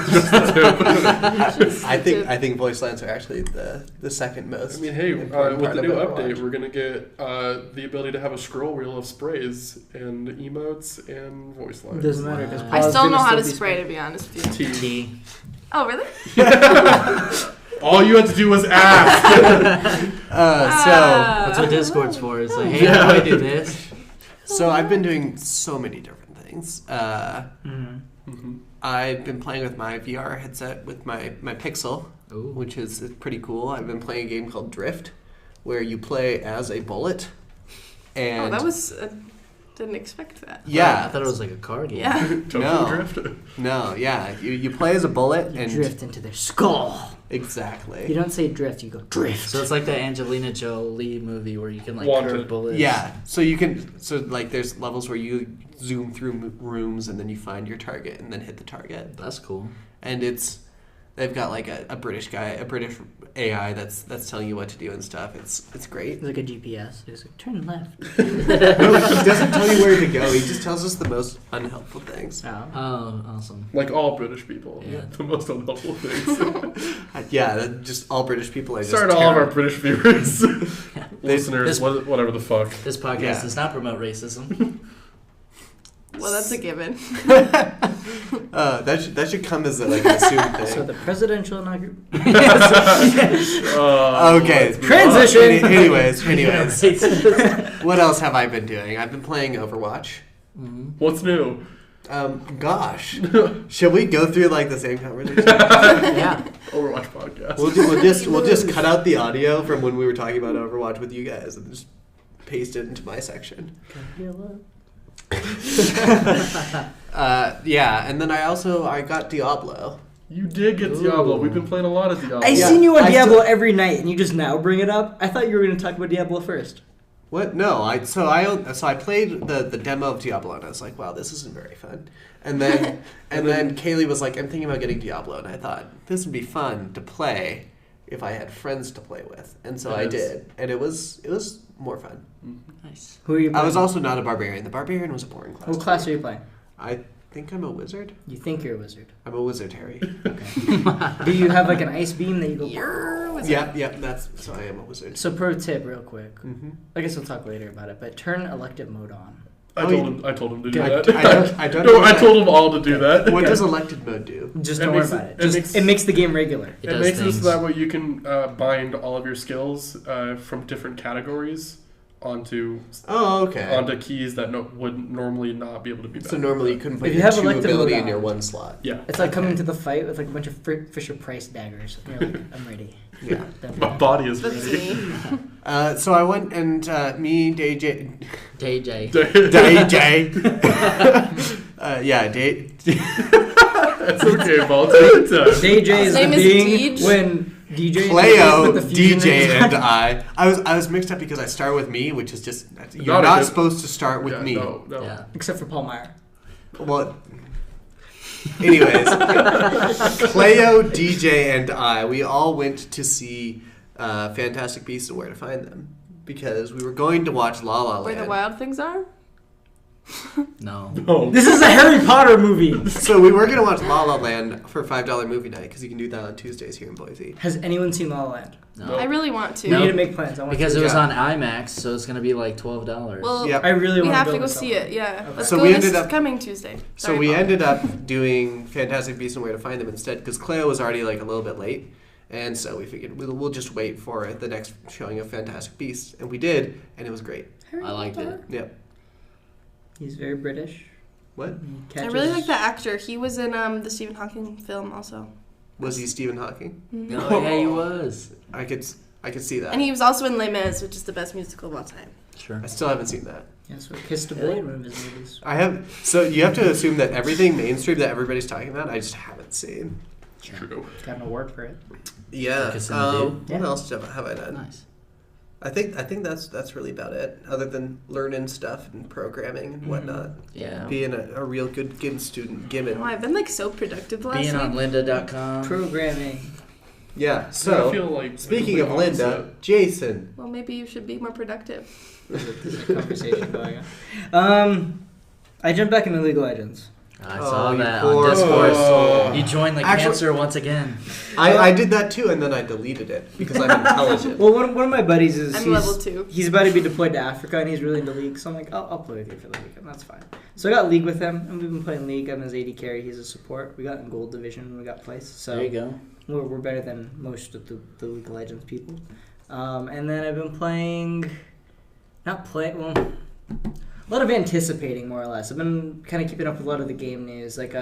I think voice lines are actually the second most. I mean, hey, important with part the of new Overwatch. update, we're gonna get the ability to have a scroll wheel of sprays and emotes and voice lines. Doesn't matter, because I I Paul's still gonna know how to be spray, to be honest with you. T. T. Oh, really? All you had to do was ask. That's what Discord's for. It's like, hey, how do I do this? So I've been doing so many different things. Mhm. Mhm. I've been playing with my VR headset with my Pixel, Ooh. which is pretty cool. I've been playing a game called Drift, where you play as a bullet. And Oh, that was. Didn't expect that. yeah. I thought it was like a car game. Yeah. Tokyo No. Drift. No, yeah. You play as a bullet You and drift into their skull. exactly. You don't say drift, you go drift. So it's like that Angelina Jolie movie where you can like Wanted. curve bullets. Yeah. So you can like there's levels where you zoom through rooms and then you find your target and then hit the target. That's cool. And they've got like a British AI that's telling you what to do and stuff. It's great. It's like a GPS. It's like, turn left. No, he doesn't tell you where to go. He just tells us the most unhelpful things. Oh. Oh, awesome. Like all British people. Yeah. The most unhelpful things. Just all British people are just Sorry to all of our terrible. British viewers. They- Listeners, this- whatever the fuck. This podcast Yeah. does not promote racism. Well, that's a given. That should come as an assumed thing. So the presidential inauguration. Okay. let's move Transition. Anyways, Racist. what else have I been doing? I've been playing Overwatch. Mhm. on. What's new? Gosh, should we go through like the same conversation? Yeah. Overwatch podcast. We'll just cut out the audio from when we were talking about Overwatch with you guys and just paste it into my section. Yeah, and then I got Diablo. You did get Diablo. We've been playing a lot of Diablo. I Yeah, seen you on I Diablo still- every night, and you just now bring it up. I thought you were going to talk about Diablo first. What? No, I played the demo of Diablo and I was like, wow, this isn't very fun. And then Kaylee was like, I'm thinking about getting Diablo, and I thought this would be fun to play if I had friends to play with, and so I Yes. did, and it was more fun. Nice. Who are you I playing? was also not a barbarian. The barbarian was a boring class. What class are you playing? I think I'm a wizard. You think you're a wizard. I'm a wizard, Harry. Do you have like an ice beam that you go... Yeah, so I am a wizard. So pro tip real quick. Mm-hmm. I guess we'll talk later about it, but turn elective mode on. I told him to do I- that. I don't No, know I that. told them all to do that. What does elected mode do? Just It don't worry makes about it- it. It makes the game regular. It It does makes it things. so that way you can bind all of your skills from different categories onto Oh, okay. keys that would normally not be able to be bound. So normally you couldn't put If you your have two elective ability mode in your on. one slot. Yeah. It's like coming to the fight with like a bunch of Fisher Price daggers. And you're like, I'm ready. Yeah. Don't My do body is That's ready. me. So I went and me, DJ, DJ. That's okay, Paul. Take your time. DJ is His name the is being Deej. when DJ Cleo, with the fusion DJ, rings. and I was mixed up because I start with me, which is just you're Not a not good- supposed to start with Yeah, me. No. Yeah. Except for Paul Meyer. Well, anyways, Cleo, DJ, and I, we all went to see Fantastic Beasts and Where to Find Them because we were going to watch La La Where Land. the wild things are? No. No. This is a Harry Potter movie. So we were gonna watch La La Land for $5 movie night because you can do that on Tuesdays here in Boise. Has anyone seen La La Land? No. I really want to. We No. need to make plans. I want Because to. it was Yeah. on IMAX, so it's gonna be like $12. Well, Yep. I really we want have to to go this see summer. it. Yeah. Okay. Let's So go we this ended up- coming Tuesday. So Sorry, we Mom. ended up doing Fantastic Beasts and Where to Find Them instead because Cleo was already like a little bit late. And so we figured we'll just wait for the next showing of Fantastic Beasts. And we did, and it was great. I liked it. Yep. He's very British. What? He I really like that actor. He was in the Stephen Hawking film also. Was he Stephen Hawking? Mhm. Oh, yeah, he was. I could see that. And he was also in Les Mis, which is the best musical of all time. Sure. I still haven't seen that. Yeah, so Kissed a Boy in one of his movies. I have. So you have to assume that everything mainstream that everybody's talking about, I just haven't seen. It's true. Got no word for it. Yeah. Kissing the Dude? What Yeah. else have I done? Nice. I think that's really about it. Other than learning stuff and programming and whatnot, Yeah. being a real good GIM student, Oh, gimming. I've been like so productive last Being on week. lynda.com. Programming. Yeah. I So feel like speaking of the Linda, opposite. Jason. Well, maybe you should be more productive. There's a conversation going on. I jumped back into League of Legends. I Oh, saw you that poor on Discord. soul. You joined the Actually- cancer once again. I did that too, and then I deleted it because I'm intelligent. Well, one of my buddies is I'm he's, level 2. he's about to be deployed to Africa, and he's really into League. So I'm like, I'll play with you for the weekend. That's fine. So I got League with him, and we've been playing League. I'm his AD carry. He's a support. We got in Gold Division. And we got place. So There you go. we're better than most of the League of Legends people. And then I've been playing, a lot of anticipating, more or less. I've been kind of keeping up with a lot of the game news. Like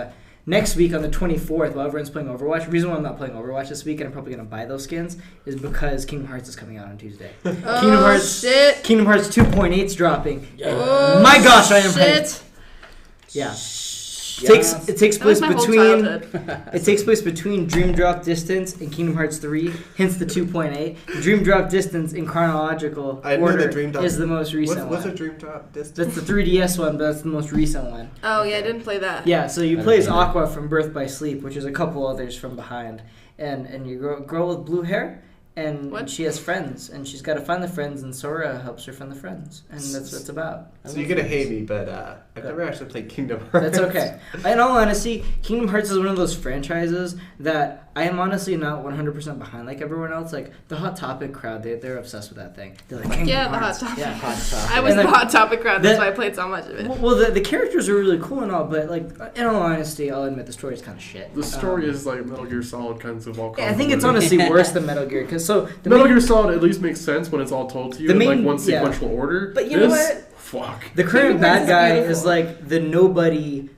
next week on the 24th, while everyone's playing Overwatch, the reason why I'm not playing Overwatch this week and I'm probably going to buy those skins is because Kingdom Hearts is coming out on Tuesday. Oh, shit. Kingdom Hearts 2.8's dropping. Oh, My gosh, I am shit. hyped. Yeah. Yes. It takes That was place my whole between childhood. it takes place between Dream Drop Distance and Kingdom Hearts 3, hence the 2.8. Dream Drop Distance in chronological I know order the Dream Drop- is the most recent What's a one. dream drop distance? That's the 3DS one, but that's the most recent one. Oh, yeah, I didn't play that. Yeah, so you I play as don't either. Aqua from Birth by Sleep, which is a couple others from behind, and you girl with blue hair, and What? she has friends, and she's got to find the friends, and Sora helps her find the friends, and that's what it's about. So you're gonna hate me, but I've never actually played Kingdom Hearts. That's okay. In all honesty, Kingdom Hearts is one of those franchises that I am honestly not 100% behind like everyone else. Like, the Hot Topic crowd, they're obsessed with that thing. They're like, Kingdom Yeah, the Hot Hearts. Topic. Yeah. Hot topic. I was And the then- Hot Topic crowd. That's that- why I played so much of it. Well, the characters are really cool and all, but, like, in all honesty, I'll admit the story's kind of shit. The story is like Metal Gear Solid kinds of all. Yeah, I think it's convoluted. honestly worse than Metal Gear, because the Metal main- Gear Solid at least makes sense when it's all told to you The in main- like one yeah. sequential order. But you know This, what? Fuck. The current Kingdom Hearts bad is guy beautiful. is like the nobody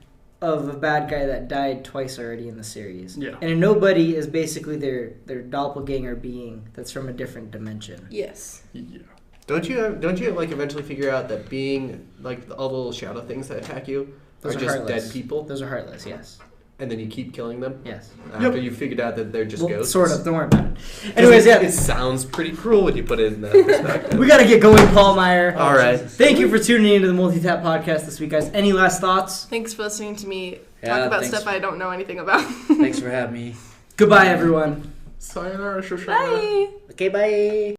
of a bad guy that died twice already in the series. Yeah. And a nobody is basically their doppelganger being that's from a different dimension. Yes. Yeah. Don't you like eventually figure out that being like all the little shadow things that attack you Those are are just heartless. dead people, Those are heartless, yes. and then you keep killing them Yes. after you figured out that they're just Well, ghosts? sort of, don't worry about it. Anyways, yeah. It sounds pretty cruel when you put it in that perspective. We gotta get going, Paul Meyer. All right. Thank you for tuning into the Multi-Tap podcast this week, guys. Any last thoughts? Thanks for listening to me Yeah, talk about thanks. stuff I don't know anything about. Thanks for having me. Goodbye, everyone. Sayonara, Shoshana. Bye. Okay, bye.